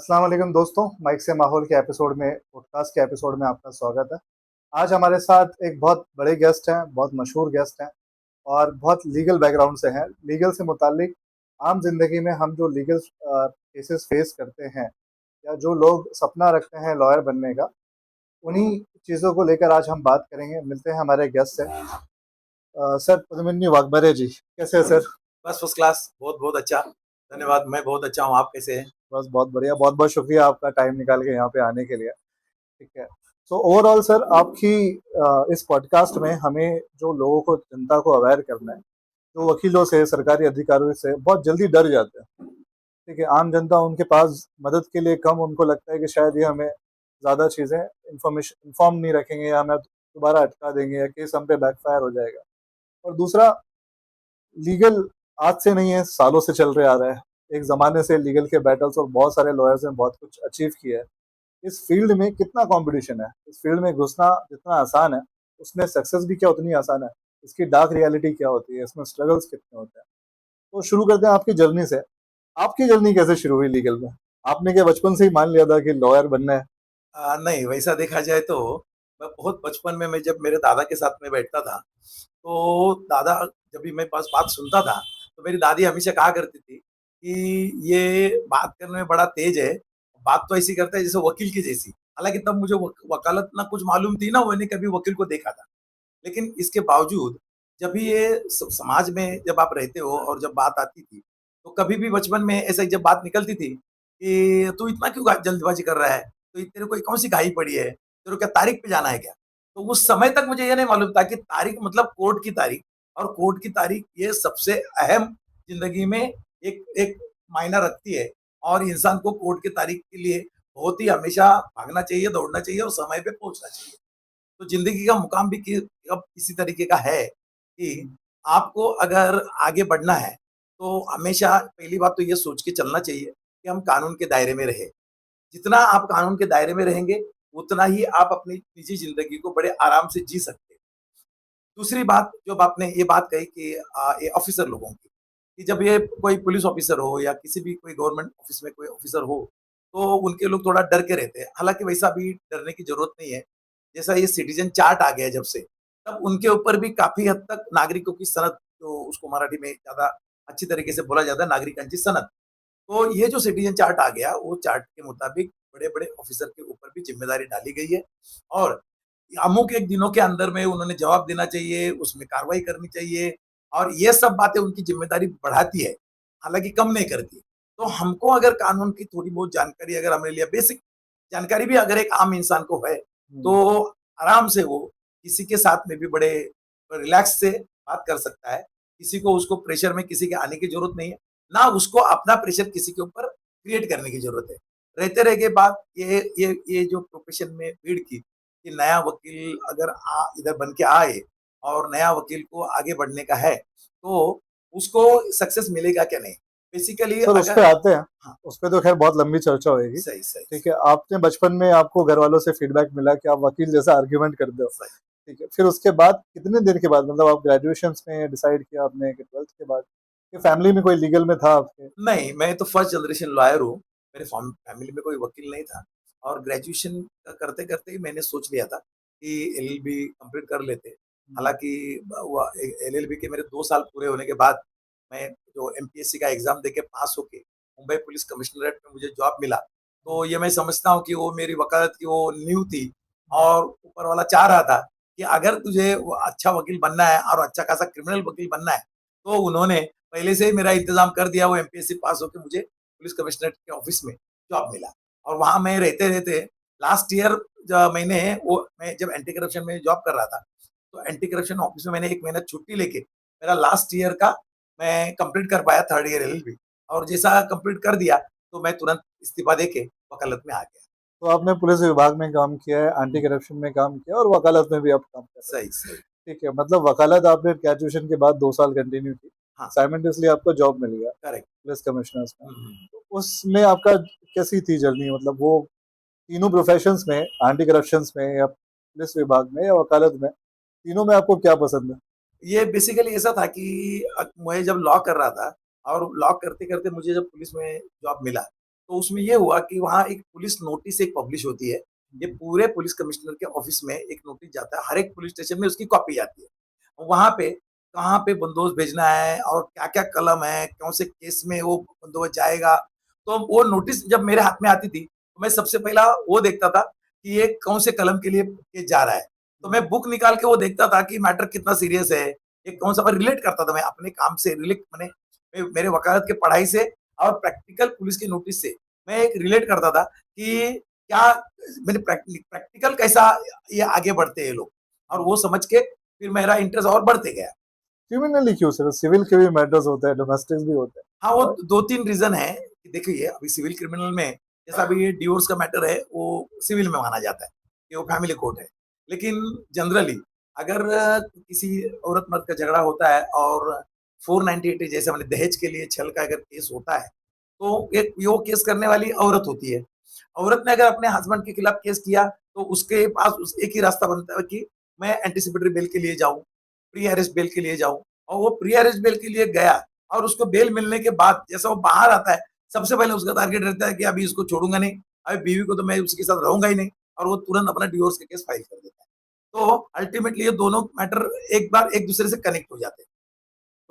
अस्सलाम वालेकुम दोस्तों, माइक से माहौल के एपिसोड में पॉडकास्ट के एपिसोड में आपका स्वागत है। आज हमारे साथ एक बहुत बड़े गेस्ट हैं, बहुत मशहूर गेस्ट हैं और बहुत लीगल बैकग्राउंड से हैं। लीगल से मुताल्लिक आम ज़िंदगी में हम जो लीगल केसेस फेस करते हैं या जो लोग सपना रखते हैं लॉयर बनने का, उन्हीं चीज़ों को लेकर आज हम बात करेंगे। मिलते हैं हमारे गेस्ट से। सर पदमिनी वाघबरे जी, कैसे हैं सर? बस फर्स्ट क्लास, बहुत बहुत अच्छा। धन्यवाद, मैं बहुत अच्छा हूँ। आप कैसे हैं? बस बहुत बढ़िया, बहुत बहुत शुक्रिया आपका टाइम निकाल के यहाँ पे आने के लिए। ठीक है। सो ओवरऑल सर, आपकी इस पॉडकास्ट में हमें जो लोगों को, जनता को अवेयर करना है, जो वकीलों से, सरकारी अधिकारियों से बहुत जल्दी डर जाते हैं। ठीक है, आम जनता उनके पास मदद के लिए कम, उनको लगता है कि शायद ये हमें ज़्यादा चीज़ें इन्फॉर्म नहीं रखेंगे या हमें दोबारा अटका देंगे या केस हम पे बैकफायर हो जाएगा। और दूसरा, लीगल आज से नहीं है, सालों से चल रहे आ रहा है। एक ज़माने से लीगल के बैटल्स और बहुत सारे लॉयर्स ने बहुत कुछ अचीव किया है। इस फील्ड में कितना कंपटीशन है, इस फील्ड में घुसना जितना आसान है, उसमें सक्सेस भी क्या उतनी आसान है। इसकी डार्क रियलिटी क्या होती है, इसमें स्ट्रगल्स कितने होते हैं। तो शुरू करते हैं आपकी जर्नी से। आपकी जर्नी कैसे शुरू हुई लीगल में? आपने क्या बचपन से ही मान लिया था कि लॉयर बनना है? नहीं, वैसा देखा जाए तो मैं बहुत बचपन में, मैं जब मेरे दादा के साथ में बैठता था, तो दादा जब भी मेरे पास बात सुनता था, तो मेरी दादी हमेशा कहा करती थी कि ये बात करने में बड़ा तेज है, बात तो ऐसी करता है जैसे वकील की जैसी। हालाँकि तब मुझे वकालत ना कुछ मालूम थी, ना मैंने कभी वकील को देखा था। लेकिन इसके बावजूद जब भी ये समाज में जब आप रहते हो और जब बात आती थी, तो कभी भी बचपन में ऐसे जब बात निकलती थी कि तू इतना क्यों जल्दबाजी कर रहा है, तो तेरे को कौन सी घाई पड़ी है, तेरे को क्या तारीख पे जाना है क्या? तो उस समय तक मुझे ये नहीं मालूम था कि तारीख मतलब कोर्ट की तारीख, और कोर्ट की तारीख ये सबसे अहम जिंदगी में एक एक मायना रखती है। और इंसान को कोर्ट की तारीख के लिए बहुत ही हमेशा भागना चाहिए, दौड़ना चाहिए और समय पे पहुंचना चाहिए। तो ज़िंदगी का मुकाम भी अब इसी तरीके का है कि आपको अगर आगे बढ़ना है, तो हमेशा पहली बात तो ये सोच के चलना चाहिए कि हम कानून के दायरे में रहें। जितना आप कानून के दायरे में रहेंगे, उतना ही आप अपनी निजी ज़िंदगी को बड़े आराम से जी सकते हैं। दूसरी बात, जब आपने ये बात कही कि ये ऑफ़िसर लोगों की, कि जब ये कोई पुलिस ऑफ़िसर हो या किसी भी कोई गवर्नमेंट ऑफ़िस में कोई ऑफ़िसर हो, तो उनके लोग थोड़ा डर के रहते हैं। हालाँकि वैसा भी डरने की ज़रूरत नहीं है। जैसा ये सिटीज़न चार्ट आ गया जब से, तब उनके ऊपर भी काफ़ी हद तक नागरिकों की सनद, जो उसको मराठी में ज़्यादा अच्छी तरीके से बोला जाता है, नागरिकांची सनद। तो ये जो सिटीज़न चार्ट आ गया, वो चार्ट के मुताबिक बड़े-बड़े ऑफ़िसर के ऊपर भी ज़िम्मेदारी डाली गई है, और अमुक एक दिनों के अंदर में उन्होंने जवाब देना चाहिए, उसमें कार्रवाई करनी चाहिए, और ये सब बातें उनकी ज़िम्मेदारी बढ़ाती है, हालाँकि कम नहीं करती। तो हमको अगर कानून की थोड़ी बहुत जानकारी अगर हमें लिया, बेसिक जानकारी भी अगर एक आम इंसान को है, हम्म। तो आराम से वो किसी के साथ में भी बड़े रिलैक्स से बात कर सकता है। किसी को उसको प्रेशर में किसी के आने की ज़रूरत नहीं है, ना उसको अपना प्रेशर किसी के ऊपर क्रिएट करने की ज़रूरत है। रहते रह के बाद ये जो प्रोफ़ेशन में भीड़ की, कि नया वकील अगर इधर बन के आए और नया वकील को आगे बढ़ने का है, तो उसको सक्सेस मिलेगा क्या नहीं? बेसिकली सर उस अगर पे आते हैं। हाँ, उस पे तो खैर बहुत लंबी चर्चा होगी। सही, सही, ठीक है, आपने बचपन में आपको घर वालों से फीडबैक मिला कि आप वकील जैसा आर्ग्यूमेंट करते हो। सही। ठीक है, फिर उसके बाद कितने देर के बाद, मतलब आप ग्रेजुएशंस में डिसाइड किया आपने कि 12th के बाद, कि फैमिली में कोई लीगल में था आपके? नहीं, मैं तो फर्स्ट जनरेशन लॉयर हूँ। मेरे फैमिली में कोई वकील नहीं था, और ग्रेजुएशन करते-करते ही मैंने सोच लिया था कि एलएलबी कंप्लीट कर लेते। हम्म। हालाँकि हुआ एलएलबी के मेरे 2 साल पूरे होने के बाद, मैं जो एमपीएससी का एग्ज़ाम देके पास होके मुंबई पुलिस कमिश्नरेट में मुझे जॉब मिला। तो ये मैं समझता हूँ कि वो मेरी वकालत की वो नींव थी, और ऊपर वाला चाह रहा था कि अगर तुझे वो अच्छा वकील बनना है और अच्छा खासा क्रिमिनल वकील बनना है, तो उन्होंने पहले से ही मेरा इंतज़ाम कर दिया। वो एमपीएससी पास होके मुझे पुलिस कमिश्नरेट के ऑफ़िस में जॉब मिला, और वहाँ मैं रहते-रहते लास्ट ईयर मैं जब एंटी करप्शन में जॉब कर रहा था, तो एंटी करप्शन ऑफ़िस में मैंने 1 महीना छुट्टी लेके मेरा लास्ट ईयर का मैं कंप्लीट कर पाया, 3rd ईयर एलएलबी, और जैसा कंप्लीट कर दिया, तो मैं तुरंत इस्तीफ़ा देके वकालत में आ गया। तो आपने पुलिस विभाग में काम किया है, एंटी करप्शन में काम किया और वकालत में भी आप काम कर रहे हैं। सही, सही। ठीक है, मतलब वकालत आपने ग्रेजुएशन के बाद 2 साल कंटिन्यू की, हाँ, साइमल्टेनियसली आपको जॉब मिल गया करेक्ट। पुलिस कमिश्नर्स में। हुँ, हुँ। तो उसमें आपका कैसी थी जर्नी, मतलब वो तीनों प्रोफेशंस में, एंटी करप्शंस में या पुलिस विभाग में या वकालत में, तीनों में आपको क्या पसंद है? ये बेसिकली ऐसा था कि मैं जब लॉ कर रहा था, और लॉ करते-करते मुझे जब पुलिस में जॉब मिला, तो उसमें ये हुआ कि वहाँ एक पुलिस नोटिस एक पब्लिश होती है। ये पूरे पुलिस कमिश्नर के ऑफिस में एक नोटिस जाता है, हर एक पुलिस स्टेशन में उसकी कॉपी जाती है। वहाँ पे कहाँ पे बंदोबस्त भेजना है और क्या-क्या कलम है, कौन से केस में वो बंदोबस्त जाएगा। तो वो नोटिस जब मेरे हाथ में आती थी, तो मैं सबसे पहला वो देखता था कि ये कौन से कलम के लिए केस जा रहा है। तो मैं बुक निकाल के वो देखता था कि मैटर कितना सीरियस है, ये कौन-सा, मैं रिलेट करता था, मैं अपने काम से रिलेट मैंने मेरे वकालत की पढ़ाई से और प्रैक्टिकल पुलिस की नोटिस से मैं एक रिलेट करता था कि क्या मैंने प्रैक्टिकल कैसा ये आगे बढ़ते हैं ये लोग, और वो समझ के फिर मेरा इंटरेस्ट और बढ़ते गया। क्रिमिनली क्यों सर? सिविल के भी मैटर्स होते हैं, डोमेस्टिक भी होते हाँ, वो हैं। 2-3 रीज़न है कि देखिए अभी सिविल क्रिमिनल में जैसा अभी ये डिवोर्स का मैटर है, वो सिविल में माना जाता है, कि वो फैमिली कोर्ट है। लेकिन जनरली अगर किसी औरत-मर्द का झगड़ा होता है और 498 जैसे मैंने दहेज के लिए छल का अगर केस होता है, तो एक वो केस करने वाली औरत होती है। औरत ने अगर अपने हस्बैंड के खिलाफ केस किया, तो उसके पास उस एक ही रास्ता बनता है कि मैं एंटीसिपेटरी बेल के लिए जाऊँ, प्री अरेस्ट बेल के लिए जाऊँ, और वो प्री अरेस्ट बेल के लिए गया और उसको बेल मिलने के बाद जैसा वो बाहर आता है, सबसे पहले उसका टारगेट रहता है कि अभी इसको छोड़ूँगा नहीं, अभी बीवी को तो मैं उसके साथ रहूँगा ही नहीं, और वो तुरंत अपना डिवोर्स का केस फाइल कर देता है। तो अल्टीमेटली ये दोनों मैटर एक बार एक-दूसरे से कनेक्ट हो जाते हैं।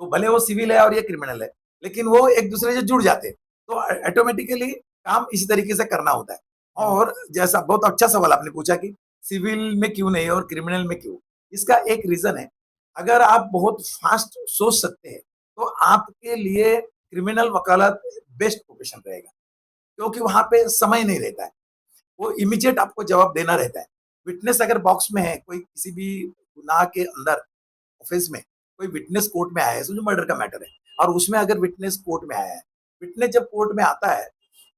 तो भले वो सिविल है और ये क्रिमिनल है, लेकिन वो एक-दूसरे से जुड़ जाते हैं। तो ऑटोमैटिकली काम इसी तरीके से करना होता है। हम्म, और जैसा बहुत अच्छा सवाल आपने पूछा कि सिविल में क्यों नहीं और क्रिमिनल में क्यों? इसका एक रीज़न है, अगर आप बहुत फास्ट सोच सकते हैं, तो आपके लिए क्रिमिनल वकालत बेस्ट प्रोफेशन रहेगा, क्योंकि वहाँ पे समय नहीं रहता है। वो इमीडिएट आपको जवाब देना रहता है। विटनेस अगर बॉक्स में है, कोई किसी भी गुनाह के अंदर ऑफिस में कोई विटनेस कोर्ट में आया है, समझो मर्डर का मैटर है, और उसमें अगर विटनेस कोर्ट में आया है, विटनेस जब कोर्ट में आता है,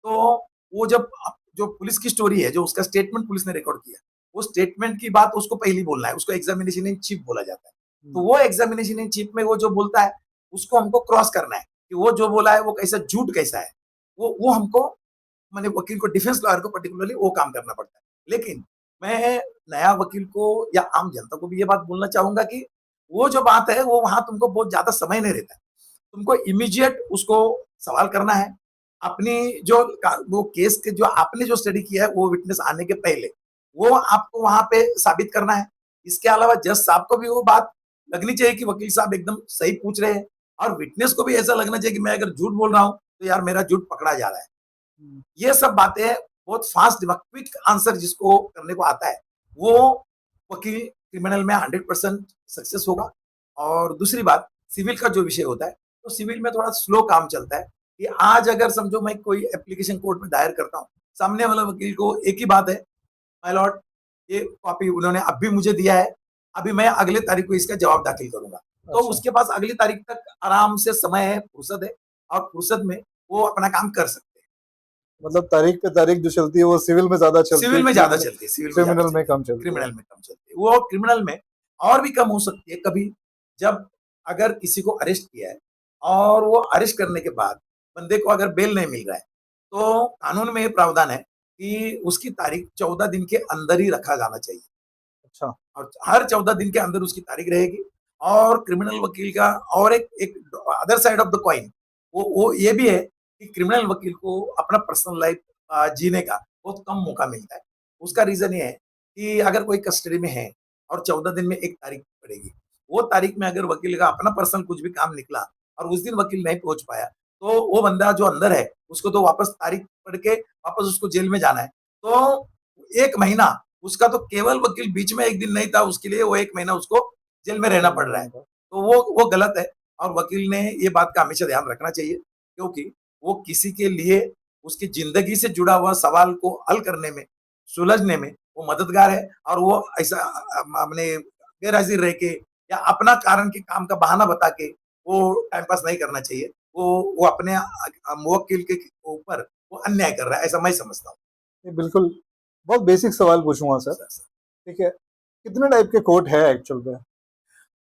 तो वो जब जो पुलिस की स्टोरी है, जो उसका स्टेटमेंट पुलिस ने रिकॉर्ड किया, वो स्टेटमेंट की बात उसको पहली बोलना है, उसको एग्जामिनेशन इन चीफ बोला जाता है। तो वो एग्जामिनेशन इन चीफ में वो जो बोलता है, उसको हमको क्रॉस करना है कि वो जो बोला है वो कैसा झूठ कैसा है। वो हमको, मैंने वकील को, डिफेंस लॉयर को पर्टिकुलरली वो काम करना पड़ता है। लेकिन मैं नया वकील को या आम जनता को भी ये बात बोलना चाहूंगा कि वो जो बात है वो वहां तुमको बहुत ज्यादा समय नहीं रहता है। तुमको इमीडिएट उसको सवाल करना है। अपनी जो वो केस के जो आपने जो स्टडी किया है वो विटनेस आने के पहले वो आपको वहां पे साबित करना है। इसके अलावा जज साहब को भी वो बात लगनी चाहिए कि वकील साहब एकदम सही पूछ रहे हैं, और विटनेस को भी ऐसा लगना चाहिए कि मैं अगर झूठ बोल रहा हूँ तो यार मेरा झूठ पकड़ा जा रहा है। हम्म, ये सब बातें बहुत फास्ट दिमाग, क्विक आंसर जिसको करने को आता है, वो वकील क्रिमिनल में 100% सक्सेस होगा। और दूसरी बात, सिविल का जो विषय होता है, तो सिविल में थोड़ा स्लो काम चलता है कि आज अगर समझो मैं कोई एप्लीकेशन कोर्ट में दायर करता हूँ, सामने वाला वकील को एक ही बात है, माय लॉर्ड ये कॉपी उन्होंने अब भी मुझे दिया है, अभी मैं अगले तारीख को इसका जवाब दाखिल करूंगा। तो अच्छा। उसके पास अगली तारीख तक आराम से समय है, फुर्सत है, और फुर्सत में वो अपना काम कर सकते हैं। मतलब तारीख पे तारीख जो चलती है वो सिविल में ज्यादा चलती है, सिविल में ज्यादा चलती है, सिविल में ज्यादा क्रिमिनल में चलती है, कम चलती है। क्रिमिनल में कम चलती है। वो क्रिमिनल में और भी कम हो सकती है कभी, जब अगर किसी को अरेस्ट किया है और वो अरेस्ट करने के बाद बंदे को अगर बेल नहीं मिल रहा है, तो कानून में ये प्रावधान है कि उसकी तारीख 14 दिन के अंदर ही रखा जाना चाहिए, अच्छा। और हर 14 दिन के अंदर उसकी तारीख रहेगी। और क्रिमिनल वकील का और एक एक other side of the coin वो ये भी है कि क्रिमिनल वकील को अपना पर्सनल लाइफ जीने का बहुत कम मौका मिलता है। उसका रीजन ये है कि अगर कोई कस्टडी में है और 14 दिन में एक तारीख पड़ेगी, वो तारीख में अगर वकील का अपना पर्सनल कुछ भी काम निकला और उस दिन वकील नहीं पहुंच पाया, तो वो बंदा जो अंदर है उसको तो वापस तारीख पढ़ के वापस उसको जेल में जाना है। तो 1 महीना उसका तो केवल वकील बीच में एक दिन नहीं था, उसके लिए वो 1 महीना उसको जेल में रहना जेल में पड़ रहा है। रहना था। तो वो गलत है, और वकील ने ये बात का हमेशा ध्यान रखना चाहिए, क्योंकि वो किसी के लिए उसकी जिंदगी से जुड़ा हुआ सवाल को हल करने में, सुलझने में वो मददगार है, और वो ऐसा अपने गैरहाजिर रह के या अपना कारण के काम का बहाना बता के वो टाइम पास नहीं करना चाहिए। वो अपने मुवक्किल के ऊपर वो अन्याय कर रहा है, ऐसा मैं समझता हूँ। ये बिल्कुल बहुत बेसिक सवाल पूछूंगा सर। ठीक है, कितने टाइप के कोर्ट है एक्चुअल में?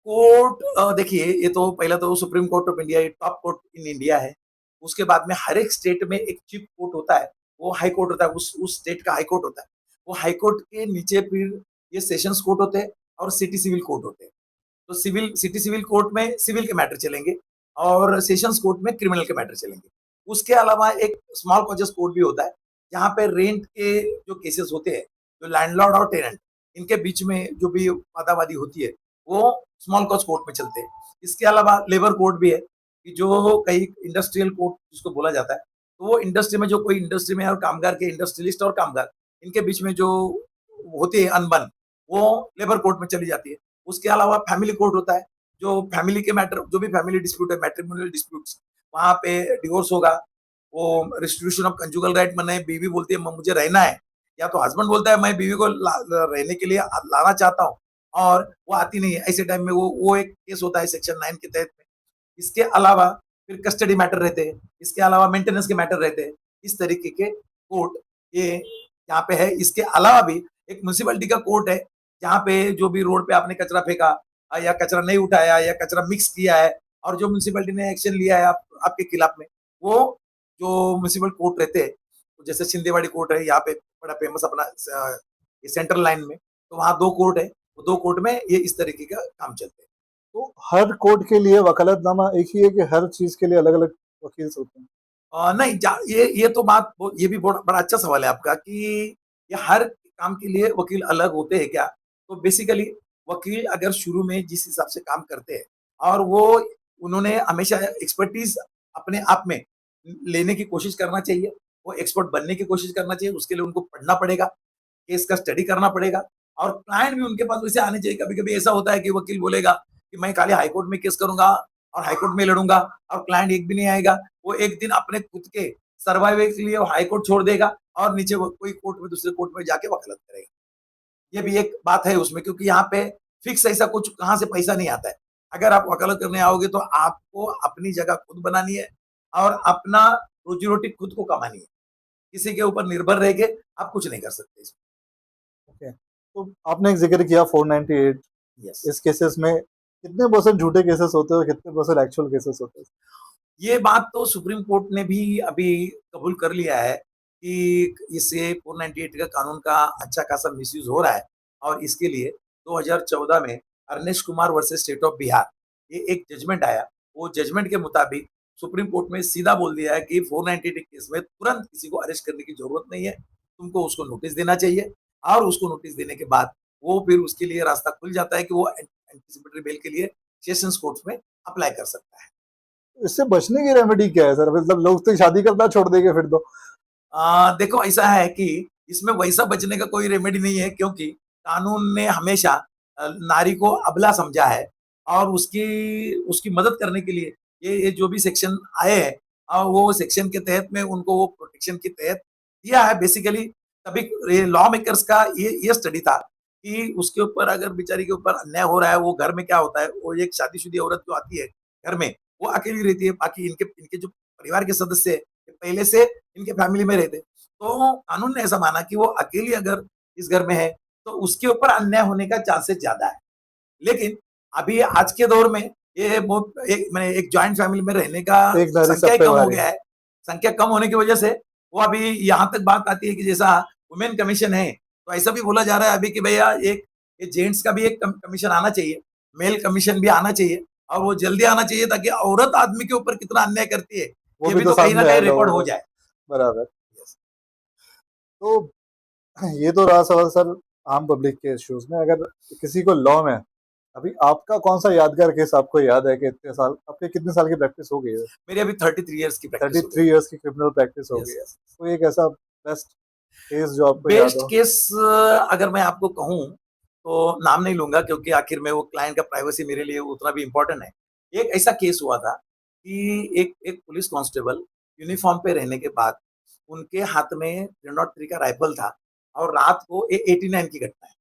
कोर्ट देखिए, ये तो पहला तो सुप्रीम कोर्ट ऑफ इंडिया, ये टॉप कोर्ट इन इंडिया है। उसके बाद में हर एक स्टेट में एक चीफ कोर्ट होता है, वो हाई कोर्ट होता है, उस स्टेट का हाई कोर्ट होता है। वो हाई कोर्ट के नीचे फिर ये सेशंस कोर्ट होते हैं और सिटी सिविल कोर्ट होते हैं। तो सिटी सिविल कोर्ट में सिविल के मैटर चलेंगे और सेशंस कोर्ट में क्रिमिनल के मैटर चलेंगे। उसके अलावा एक स्मॉल कॉजेस कोर्ट भी होता है, जहाँ पे रेंट के जो केसेस होते हैं, जो लैंडलॉर्ड और टेनेंट इनके बीच में जो भी वादावादी होती है, वो स्मॉल कॉज कोर्ट में चलते हैं। इसके अलावा लेबर कोर्ट भी है, कि जो कई इंडस्ट्रियल कोर्ट जिसको बोला जाता है, तो वो इंडस्ट्री में जो कोई इंडस्ट्री में और कामगार के इंडस्ट्रियलिस्ट और कामगार इनके बीच में जो होती है अनबन, वो लेबर कोर्ट में चली जाती है। उसके अलावा फैमिली कोर्ट होता है, जो फैमिली के मैटर, जो भी फैमिली डिस्प्यूट है, मैट्रिमोनियल डिस्प्यूट्स, वहाँ पे डिवोर्स होगा, वो रिस्ट्रीब्यूशन ऑफ कंजुगल राइट, मैंने बीवी बोलती है मुझे रहना है, या तो हस्बैंड बोलता है मैं बीवी को रहने के लिए लाना चाहता हूँ, और वो आती नहीं है, ऐसे टाइम में वो एक केस होता है सेक्शन 9 के तहत में। इसके अलावा फिर कस्टडी मैटर रहते हैं, इसके अलावा मेंटेनेंस के मैटर रहते हैं। इस तरीके के कोर्ट ये यहाँ पे है। इसके अलावा भी एक म्युनिसिपैलिटी का कोर्ट है, जहाँ पे जो भी रोड पे आपने कचरा फेंका, या कचरा नहीं उठाया, या कचरा मिक्स किया है, और जो म्युनिसिपैलिटी ने एक्शन लिया है आपके खिलाफ में, वो जो म्युनिसिपल कोर्ट रहते हैं, तो जैसे सिंधेवाड़ी कोर्ट है यहाँ पे बड़ा फेमस अपना सेंट्रल लाइन में, तो वहाँ 2 कोर्ट है, वो 2 कोर्ट में ये इस तरीके का काम चलते हैं। तो हर कोर्ट के लिए वकालतनामा एक ही है कि हर चीज के लिए अलग अलग वकील होते हैं? नहीं, ये तो बात ये भी बड़ा अच्छा सवाल है आपका, कि ये हर काम के लिए वकील अलग होते हैं क्या? तो बेसिकली वकील अगर शुरू में जिस हिसाब से काम करते हैं, और वो उन्होंने हमेशा एक्सपर्टीज अपने आप में लेने की कोशिश करना चाहिए, वो एक्सपर्ट बनने की कोशिश करना चाहिए, उसके लिए उनको पढ़ना पड़ेगा, केस का स्टडी करना पड़ेगा, और क्लाइंट भी उनके पास वैसे आने चाहिए। कभी-कभी ऐसा होता है कि वकील बोलेगा कि मैं खाली हाई कोर्ट में केस करूँगा और हाई कोर्ट में लड़ूँगा, और क्लाइंट एक भी नहीं आएगा। वो एक दिन अपने खुद के सर्वाइवल के लिए वो हाई कोर्ट छोड़ देगा, और नीचे वो कोई कोर्ट में, दूसरे कोर्ट में जाके वकालत करेगा। ये भी एक बात है उसमें, क्योंकि यहाँ पे फिक्स ऐसा कुछ कहाँ से पैसा नहीं आता है। अगर आप वकालत करने आओगे तो आपको अपनी जगह खुद बनानी है, और अपना रोजी-रोटी खुद को कमानी है। किसी के ऊपर निर्भर रह के आप कुछ नहीं कर सकते इसमें। ओके, तो आपने एक जिक्र किया 498, यस। इस केसेस में कितने परसेंट झूठे केसेस होते हैं और कितने परसेंट एक्चुअल केसेस होते हैं? ये बात तो सुप्रीम कोर्ट ने भी अभी कबूल कर लिया है, कि इससे 498 का कानून का अच्छा खासा मिसयूज हो रहा है, और इसके लिए 2014 में Arnesh Kumar versus state of Bihar, ये एक जजमेंट आया। वो जजमेंट के मुताबिक सुप्रीम कोर्ट में सीधा बोल दिया है कि 498 केस में तुरंत किसी को अरेस्ट करने की जरूरत नहीं है, तुमको उसको नोटिस देना चाहिए, और उसको नोटिस देने के बाद वो फिर उसके लिए रास्ता खुल जाता है कि वो एंटीसिपेटरी बेल के लिए सेशंस कोर्ट में अप्लाई कर सकता है। इससे बचने की रेमेडी क्या है सर? मतलब लोग तो शादी करना छोड़ देंगे फिर तो। देखो ऐसा है कि इसमें वैसा बचने का कोई रेमेडी नहीं है, क्योंकि कानून ने हमेशा नारी को अबला समझा है, और उसकी उसकी मदद करने के लिए ये जो भी सेक्शन आए हैं, वो सेक्शन के तहत में उनको वो प्रोटेक्शन के तहत दिया है बेसिकली। तभी लॉ मेकर्स का ये स्टडी था, कि उसके ऊपर अगर बेचारी के ऊपर अन्याय हो रहा है, वो घर में क्या होता है, वो एक शादीशुदा औरत जो आती है घर में, वो अकेली रहती है, बाकी इनके इनके जो परिवार के सदस्य है, पहले से इनके फैमिली में रहते। तो कानून ने ऐसा माना कि वो अकेली अगर इस घर में है, तो उसके ऊपर अन्याय होने का चांसेस ज्यादा है। लेकिन अभी आज के दौर में ये बहुत एक जॉइंट फैमिली में रहने का एक नारी संख्या सब ही पे कम हो भारी। गया है। संख्या कम होने की वजह से वो अभी यहाँ तक बात आती है कि जैसा वुमेन कमीशन है, तो ऐसा भी बोला जा रहा है अभी कि भैया एक ये जेंट्स का भी एक कमीशन आना चाहिए, मेल कमीशन भी आना चाहिए, और वो जल्दी आना चाहिए, ताकि औरत आदमी के ऊपर कितना अन्याय करती है, वो ये भी भी तो तो कहीं ना सामने आए कहीं रिकॉर्ड लोगों हो को। जाए। बराबर। Yes. तो ये तो रहा सवाल सर आम पब्लिक के इश्यूज में। अगर किसी को लॉ में, अभी आपका कौन सा यादगार केस आपको याद है कि इतने साल, आपके कितने साल की प्रैक्टिस हो गई है? मेरी अभी 33 ईयर्स की प्रैक्टिस थर्टी हो थ्री गई। ईयर्स की क्रिमिनल प्रैक्टिस हो गई यस, है। यस। कोई एक ऐसा बेस्ट केस जो आपको याद बेस्ट हो? केस अगर मैं आपको कहूँ, तो नाम नहीं लूंगा, क्योंकि आखिर में वो क्लाइंट का प्राइवेसी मेरे लिए उतना भी इम्पोर्टेंट है। एक ऐसा केस हुआ था कि एक एक पुलिस कांस्टेबल यूनिफॉर्म पे रहने के बाद उनके हाथ में 303 का राइफल था, और रात को 89 की घटना है।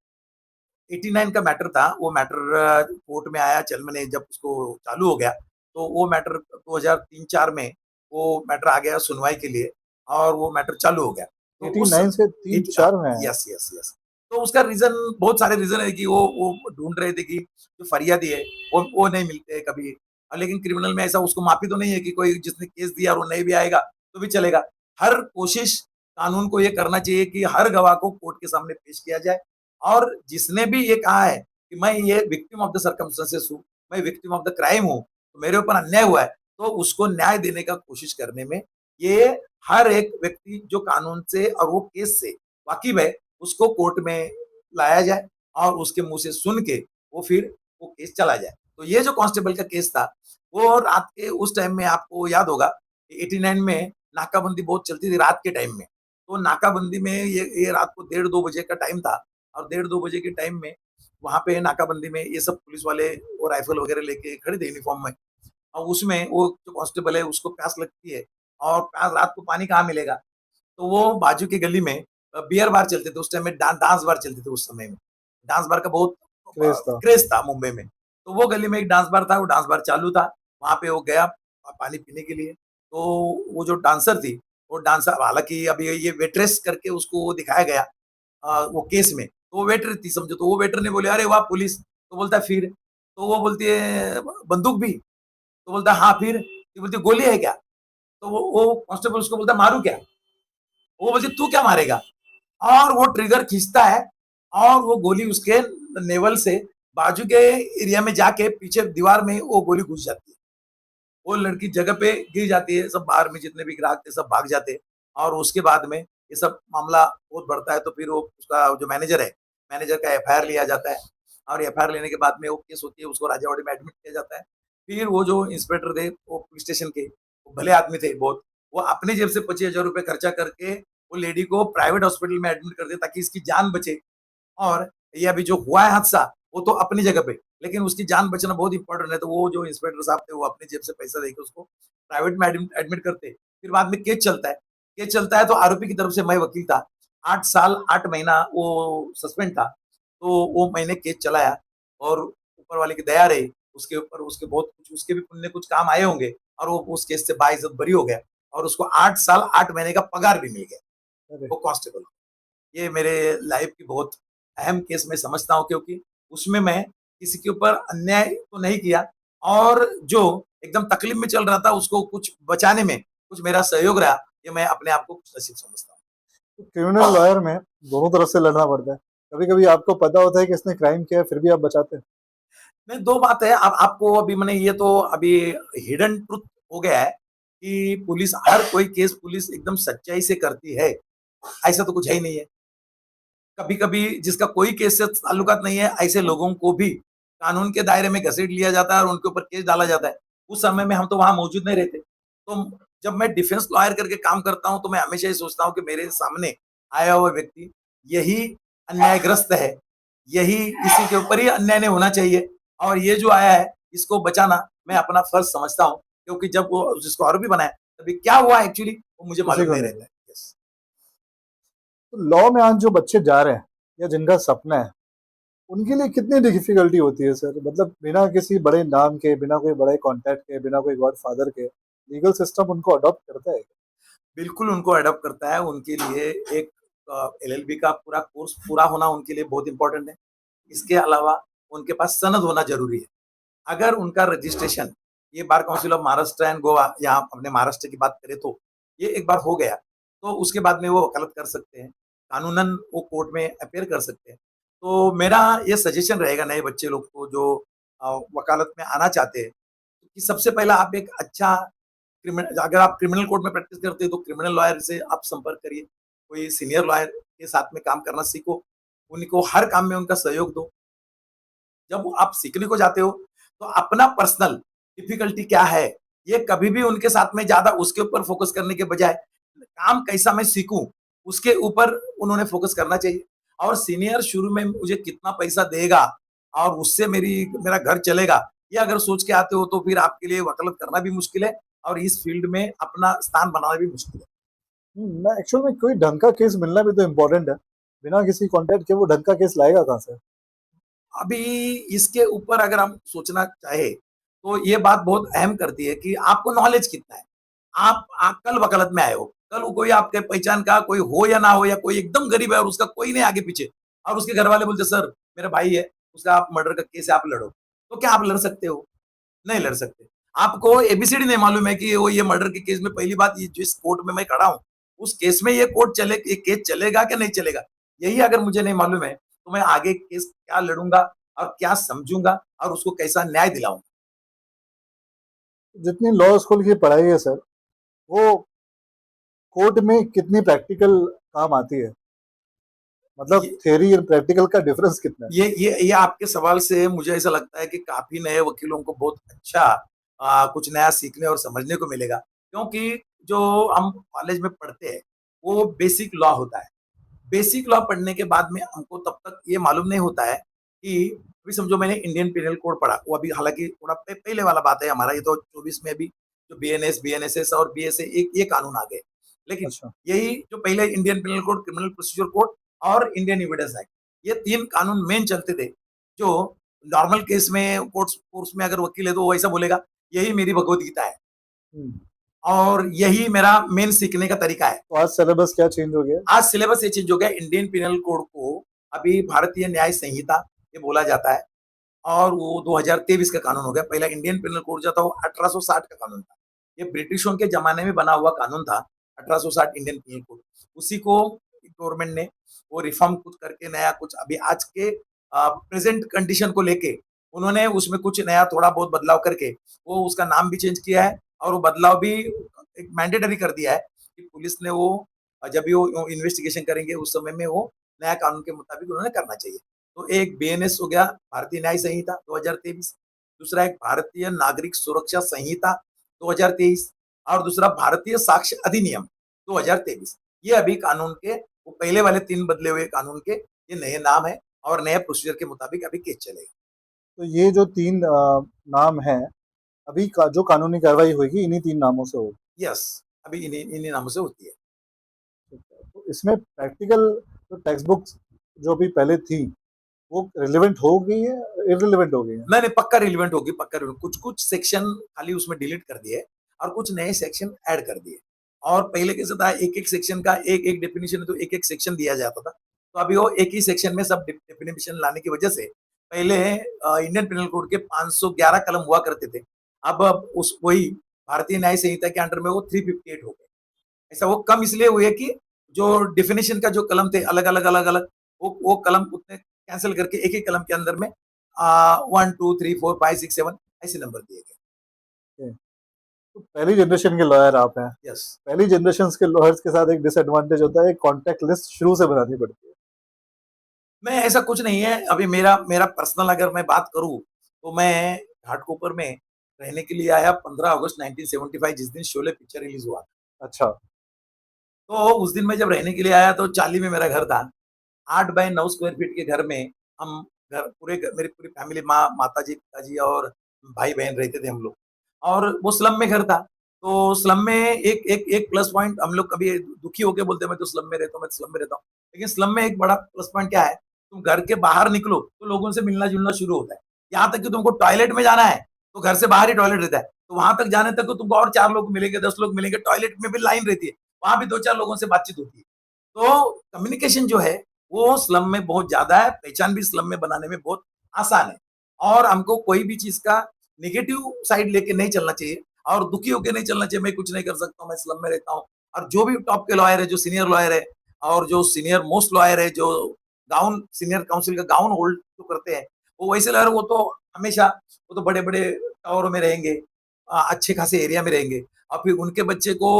89 का मैटर था, वो मैटर कोर्ट में आया, चल मैंने जब उसको चालू हो गया, तो वो मैटर 2003-4 में वो मैटर आ गया सुनवाई के लिए, और वो मैटर चालू हो गया। तो उस 89 से तीन चार में है? Yes, yes, yes. तो उसका रीजन, बहुत सारे रीजन है, कि वो ढूंढ रहे थे कि जो फरियादी है वो नहीं मिलते कभी। लेकिन क्रिमिनल में ऐसा उसको माफी तो नहीं है कि कोई जिसने केस दिया और वो नहीं भी आएगा तो भी चलेगा। हर कोशिश कानून को ये करना चाहिए कि हर गवाह को कोर्ट के सामने पेश किया जाए, और जिसने भी ये कहा है कि मैं ये विक्टिम ऑफ द सर्कमस्टेंसेस हूँ, मैं विक्टिम ऑफ द क्राइम हूँ, तो मेरे ऊपर अन्याय हुआ है, तो उसको न्याय देने का कोशिश करने में ये हर एक व्यक्ति जो कानून से और वो केस से वाकिफ है, उसको कोर्ट में लाया जाए और उसके मुंह से सुन के वो फिर वो केस चला जाए। तो ये जो कांस्टेबल का केस था, वो रात के उस टाइम में आपको याद होगा 89 में नाकाबंदी बहुत चलती थी रात के टाइम में। तो नाकाबंदी में ये रात को 1:30-2 बजे का टाइम था और 1:30-2 बजे के टाइम में वहाँ पे नाकाबंदी में ये सब पुलिस वाले वो राइफल वगैरह लेके खड़े थे यूनिफॉर्म में। और उसमें वो जो कांस्टेबल है उसको प्यास लगती है और प्यास रात को पानी कहाँ मिलेगा? तो वो बाजू की गली में बियर बार चलते थे उस टाइम में डांस बार चलते थे उस समय में। डांस बार का बहुत क्रेज था। क्रेज़ था मुंबई में। तो वो गली में एक डांस बार था, वो डांस बार चालू था। वहाँ पे वो गया पानी पीने के लिए। तो वो जो डांसर थी, वो डांसर हालाँकि अभी ये वेट्रेस करके उसको वो दिखाया गया वो केस में। तो वो वेटर थी समझो, तो वो वेटर ने बोले, "अरे वाह पुलिस!" तो बोलता है, "फिर?" तो वो बोलती है, "बंदूक भी?" तो बोलता है, "हाँ, फिर?" ये बोलती है, "गोली है क्या?" तो वो कांस्टेबल उसको बोलता है, "मारूँ क्या?" वो बोलती है, "तू क्या मारेगा?" और वो ट्रिगर खींचता है और वो गोली उसके नेवल से बाजू के एरिया में जाके पीछे दीवार में वो गोली घुस जाती है। वो लड़की जगह पे गिर जाती है, सब बाहर में जितने भी ग्राहक थे सब भाग जाते हैं और उसके बाद में ये सब मामला बहुत बढ़ता है तो फिर वो उसका जो मैनेजर है, मैनेजर का एफआईआर लिया जाता है और एफआईआर लेने के बाद में वो केस होती है, उसको राजावाड़ी में एडमिट किया जाता है। फिर वो जो इंस्पेक्टर थे, वो पुलिस स्टेशन के, वो भले आदमी थे बहुत, वो अपनी जेब से 25,000 रुपए खर्चा करके वो लेडी को प्राइवेट हॉस्पिटल में एडमिट कर दिया ताकि इसकी जान बचे। और ये अभी जो हुआ है हादसा, वो तो अपनी जगह पे, लेकिन उसकी जान बचना बहुत इंपॉर्टेंट है, तो वो जो इंस्पेक्टर साहब थे, वो अपनी जेब से पैसा देके उसको प्राइवेट में एडमिट करते। फिर बाद में केस चलता है। केस चलता है तो आरोपी की तरफ से मैं वकील था। 8 साल 8 महीना वो सस्पेंड था। तो वो मैंने केस चलाया और ऊपर वाले की दया रही, उसके ऊपर उसके बहुत कुछ उसके भी पुण्य कुछ काम आए होंगे और वो उस केस से बाइज्जत बरी हो गया और उसको 8 साल 8 महीने का पगार भी मिल गया, अरे! वो कांस्टेबल। ये मेरे लाइफ की बहुत अहम केस मैं समझता हूँ क्योंकि उसमें मैं किसी के ऊपर अन्याय तो नहीं किया और जो एकदम तकलीफ में चल रहा था उसको कुछ बचाने में कुछ मेरा सहयोग रहा, ये मैं अपने आप को खुशनसीब समझता हूँ। तो क्रिमिनल लॉयर में दोनों तरफ से लड़ना पड़ता है। कभी-कभी आपको पता होता है कि इसने क्राइम किया है, फिर भी आप बचाते हैं। नहीं, 2 बात है अब आपको अभी मैंने ये तो अभी हिडन ट्रुथ हो गया है कि पुलिस हर कोई केस पुलिस एकदम सच्चाई से करती है, ऐसा तो कुछ है ही नहीं है। कभी-कभी जिसका कोई केस से ताल्लुकात नहीं है, ऐसे लोगों को भी कानून के दायरे में घसीट लिया जाता है और उनके ऊपर केस डाला जाता है। उस समय में हम तो वहाँ मौजूद नहीं रहते। तो जब मैं डिफेंस लॉयर करके काम करता हूँ, तो मैं हमेशा ये सोचता हूँ कि मेरे सामने आया हुआ व्यक्ति यही अन्यायग्रस्त है, यही इसी के ऊपर ही अन्याय नहीं होना चाहिए और ये जो आया है, इसको बचाना मैं अपना फर्ज़ समझता हूँ, क्योंकि जब वो जिसको आरोपी बनाया, तभी क्या हुआ एक्चुअली वो मुझे किसी मालूम को नहीं नहीं रहता है। है। यस। तो लॉ में आज जो बच्चे जा रहे हैं या जिनका सपना है, उनके लिए कितनी डिफ़िकल्टी होती है सर? मतलब बिना किसी बड़े नाम के, बिना कोई बड़े कॉन्टैक्ट के, बिना कोई गॉडफ़ादर के, लीगल सिस्टम उनको अडॉप्ट करता है? बिल्कुल उनको अडॉप्ट करता है, उनके लिए एक एलएलबी का पूरा कोर्स पूरा होना उनके लिए बहुत इम्पोर्टेंट है। इसके अलावा उनके पास सनद होना ज़रूरी है। अगर उनका रजिस्ट्रेशन ये bar council of Maharashtra and Goa यहाँ अपने महाराष्ट्र की बात करें तो, ये एक बार हो गया, तो उसके बाद में वो वकालत कर सकते हैं। कानूनन वो कोर्ट में अपीयर कर सकते हैं। तो मेरा ये सजेशन रहेगा नए बच्चे लोग को जो वकालत में आना चाहते हैं, कि सबसे पहला आप एक अच्छा अगर आप क्रिमिनल कोर्ट में प्रैक्टिस करते हो तो क्रिमिनल लॉयर से आप संपर्क करिए। कोई सीनियर लॉयर के साथ में काम करना सीखो। उनको हर काम में उनका सहयोग दो। जब आप सीखने को जाते हो, तो अपना पर्सनल डिफ़िकल्टी क्या है, ये कभी भी उनके साथ में ज़्यादा उसके ऊपर फ़ोकस करने के बजाय, काम कैसा मैं सीखूँ, उसके ऊपर उन्होंने फ़ोकस करना चाहिए। और सीनियर शुरू में मुझे कितना पैसा देगा और उससे मेरा घर चलेगा, ये अगर सोच के आते हो तो फिर आपके लिए वकालत करना भी मुश्किल है और इस फ़ील्ड में अपना स्थान बनाना भी मुश्किल है। मैं एक्चुअल में कोई ढंग का केस मिलना भी तो इम्पोर्टेंट है। बिना किसी कॉन्टैक्ट के वो ढंग का केस लाएगा कहाँ से? अभी इसके ऊपर अगर हम सोचना चाहे, तो ये बात बहुत अहम करती है कि आपको नॉलेज कितना है। आप कल वकालत में आए हो, कल कोई आपके पहचान का कोई हो या ना हो या कोई एकदम गरीब है और उसका कोई नहीं आगे-पीछे और उसके घरवाले बोलते सर मेरा भाई है, उसका आप मर्डर का केस है आप लड़ो। तो क्या आप लड़ सकते हो? नहीं लड़ सकते। आपको एबीसीडी नहीं मालूम है कि वो ये मर्डर के केस में पहली बात ये जिस कोर्ट में मैं खड़ा हूँ, उस केस में ये केस चलेगा कि नहीं चलेगा? यही अगर मुझे नहीं मालूम है, तो मैं आगे केस क्या लड़ूँगा और क्या समझूँगा और उसको कैसा न्याय दिलाऊँगा। जितनी लॉ स्कूल की पढ़ाई है सर, वो कोर्ट में कितनी प्रैक्टिकल काम आती है, मतलब ये थ्योरी और प्रैक्टिकल का डिफरेंस कितना है? ये आपके सवाल से मुझे ऐसा लगता है कि काफी नए वकीलों को बहुत अच्छा कुछ नया सीखने और समझने को मिलेगा, क्योंकि जो हम कॉलेज में पढ़ते हैं वो बेसिक लॉ होता है। बेसिक लॉ पढ़ने के बाद में हमको तब तक ये मालूम नहीं होता है कि अभी समझो मैंने इंडियन पिनल कोड पढ़ा, वो अभी हालांकि थोड़ा पहले वाला बात है हमारा, ये तो 24 में अभी जो बीएनएस बीएनएसएस और बीएसए एक ये कानून आ गए। लेकिन अच्छा। यही जो पहले Indian penal code, criminal procedure code और इंडियन एविडेंस एक्ट, ये तीन कानून मेन चलते थे। जो नॉर्मल केस में कोर्ट्स कोर्स में अगर वकील है तो वो ऐसा बोलेगा यही मेरी भगवत गीता है हम्म। और यही मेरा मेन सीखने का तरीका है। तो आज सिलेबस क्या चेंज हो गया? आज सिलेबस ये चेंज हो गया, इंडियन पिनल कोड को अभी भारतीय न्याय संहिता ये बोला जाता है और वो 2023 का कानून हो गया। पहला इंडियन पिनल कोड जो था वो 1860 का कानून था, ये ब्रिटिशों के जमाने में बना हुआ कानून था। 1860 इंडियन पिनल कोड, उसी को गवर्नमेंट ने वो रिफॉर्म कुछ करके नया कुछ अभी आज के प्रेजेंट कंडीशन को लेके उन्होंने उसमें कुछ नया थोड़ा बहुत बदलाव करके वो उसका नाम भी चेंज किया है और वो बदलाव भी एक मैंडेटरी कर दिया है कि पुलिस ने वो जब भी वो इन्वेस्टिगेशन करेंगे उस समय में वो नया कानून के मुताबिक उन्होंने करना चाहिए। तो एक बीएनएस हो गया, भारतीय न्याय संहिता 2023, दूसरा एक भारतीय नागरिक सुरक्षा संहिता 2023 और दूसरा भारतीय साक्ष्य अधिनियम 2023। ये अभी कानून के वो पहले वाले तीन बदले हुए कानून के ये नए नाम है और नए प्रोसीजर के मुताबिक अभी केस चलेगा। तो ये जो तीन नाम हैं, अभी का जो कानूनी कार्रवाई होगी इन्हीं तीन नामों से होगी। यस, अभी इन्हीं इन्हीं नामों से होती है। ठीक है। तो इसमें प्रैक्टिकल जो टेक्स्ट बुक्स जो अभी पहले थी वो रिलेवेंट हो गई है, इररिलेवेंट हो गई है? नहीं नहीं, पक्का रिलेवेंट होगी, पक्का relevant। कुछ कुछ सेक्शन खाली उसमें डिलीट कर दिए और कुछ नए सेक्शन ऐड कर दिए। और पहले कैसे था, एक एक सेक्शन का एक एक डेफिनेशन, तो एक एक सेक्शन दिया जाता था, तो अभी वो एक ही सेक्शन में सब डेफिनेशन लाने की वजह से पहले इंडियन पिनल कोड के 511 कलम हुआ करते थे, अब उस वही भारतीय न्याय संहिता के अंडर में वो 358 हो गए। ऐसा वो कम इसलिए हुए कि जो डेफिनेशन का जो कलम थे अलग अलग अलग अलग, वो कलम उतने कैंसिल करके एक एक कलम के अंदर में 1 2 3 4 5 6 7 ऐसे नंबर दिए गए। तो पहली जनरेशन के लॉयर आप हैं। यस। पहली जनरेशन के लॉयर्स के साथ एक डिसएडवांटेज होता है, कॉन्टैक्ट लिस्ट शुरू से बनानी पड़ती है। मैं ऐसा कुछ नहीं है, अभी मेरा मेरा पर्सनल अगर मैं बात करूं तो मैं घाटकोपर में रहने के लिए आया 15 अगस्त 1975, जिस दिन शोले पिक्चर रिलीज हुआ। अच्छा। तो उस दिन मैं जब रहने के लिए आया तो चाली में मेरा घर था, 8 बाय 9 स्क्वायर फीट के घर में हम मेरी पूरी फैमिली, माँ, माताजी, पिताजी और भाई बहन रहते थे हम लोग। और वो स्लम में घर था, तो स्लम में एक एक एक प्लस पॉइंट, हम लोग कभी दुखी होके बोलते हैं मैं तो स्लम में रहता हूँ, मैं तो स्लम में रहता हूँ, लेकिन स्लम में एक बड़ा प्लस पॉइंट क्या है, तुम घर के बाहर निकलो तो लोगों से मिलना जुलना शुरू होता है। यहाँ तक कि तुमको टॉयलेट में जाना है तो घर से बाहर ही टॉयलेट रहता है, तो वहां तक जाने तक तो तुमको और 4 लोग मिलेंगे, 10 लोग मिलेंगे, टॉयलेट में भी लाइन रहती है, वहां भी 2 4 लोगों से बातचीत होती है। तो कम्युनिकेशन जो है वो स्लम में बहुत ज्यादा है, पहचान भी स्लम में बनाने में बहुत आसान है। और हमको कोई भी चीज का नेगेटिव साइड लेके नहीं चलना चाहिए और दुखी होकर नहीं चलना चाहिए, मैं कुछ नहीं कर सकता हूँ, मैं स्लम में रहता हूँ। और जो भी टॉप के लॉयर है, जो सीनियर लॉयर है और जो सीनियर मोस्ट लॉयर है, जो गाउन सीनियर काउंसिल का गाउन होल्ड जो करते हैं, वो वैसे लॉयर, वो तो हमेशा वो तो बड़े बड़े टावरों में रहेंगे, अच्छे खासे एरिया में रहेंगे, और फिर उनके बच्चे को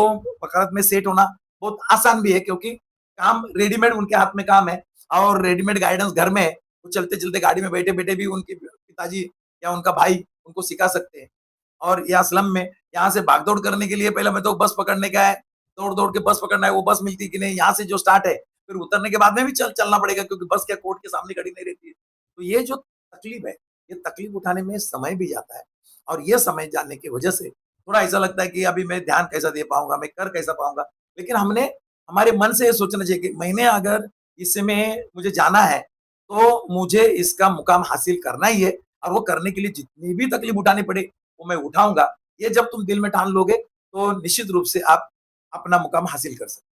वकालत में सेट होना बहुत आसान भी है, क्योंकि काम रेडीमेड उनके हाथ में काम है और रेडीमेड गाइडेंस घर में है। वो चलते चलते गाड़ी में बैठे बैठे भी उनके पिताजी या उनका भाई उनको सिखा सकते हैं। और यहाँ स्लम में यहाँ से भागदौड़ करने के लिए पहले मैं तो बस पकड़ने का है, दौड़ दौड़ के बस पकड़ना है, वो बस मिलती कि नहीं, यहाँ से जो स्टार्ट है फिर उतरने के बाद में भी चलना पड़ेगा, क्योंकि बस क्या कोर्ट के सामने खड़ी नहीं रहती है। तो ये जो तकलीफ है, ये तकलीफ उठाने में समय भी जाता है, और ये समय जाने की वजह से थोड़ा ऐसा लगता है कि अभी मैं ध्यान कैसा दे पाऊंगा, मैं कर कैसा पाऊंगा। लेकिन हमने हमारे मन से ये सोचना चाहिए कि मैंने अगर इसमें मुझे जाना है तो मुझे इसका मुकाम हासिल करना ही है, और वो करने के लिए जितनी भी तकलीफ उठानी पड़े वो मैं उठाऊंगा। ये जब तुम दिल में ठान लोगे तो निश्चित रूप से आप अपना मुकाम हासिल कर सकते।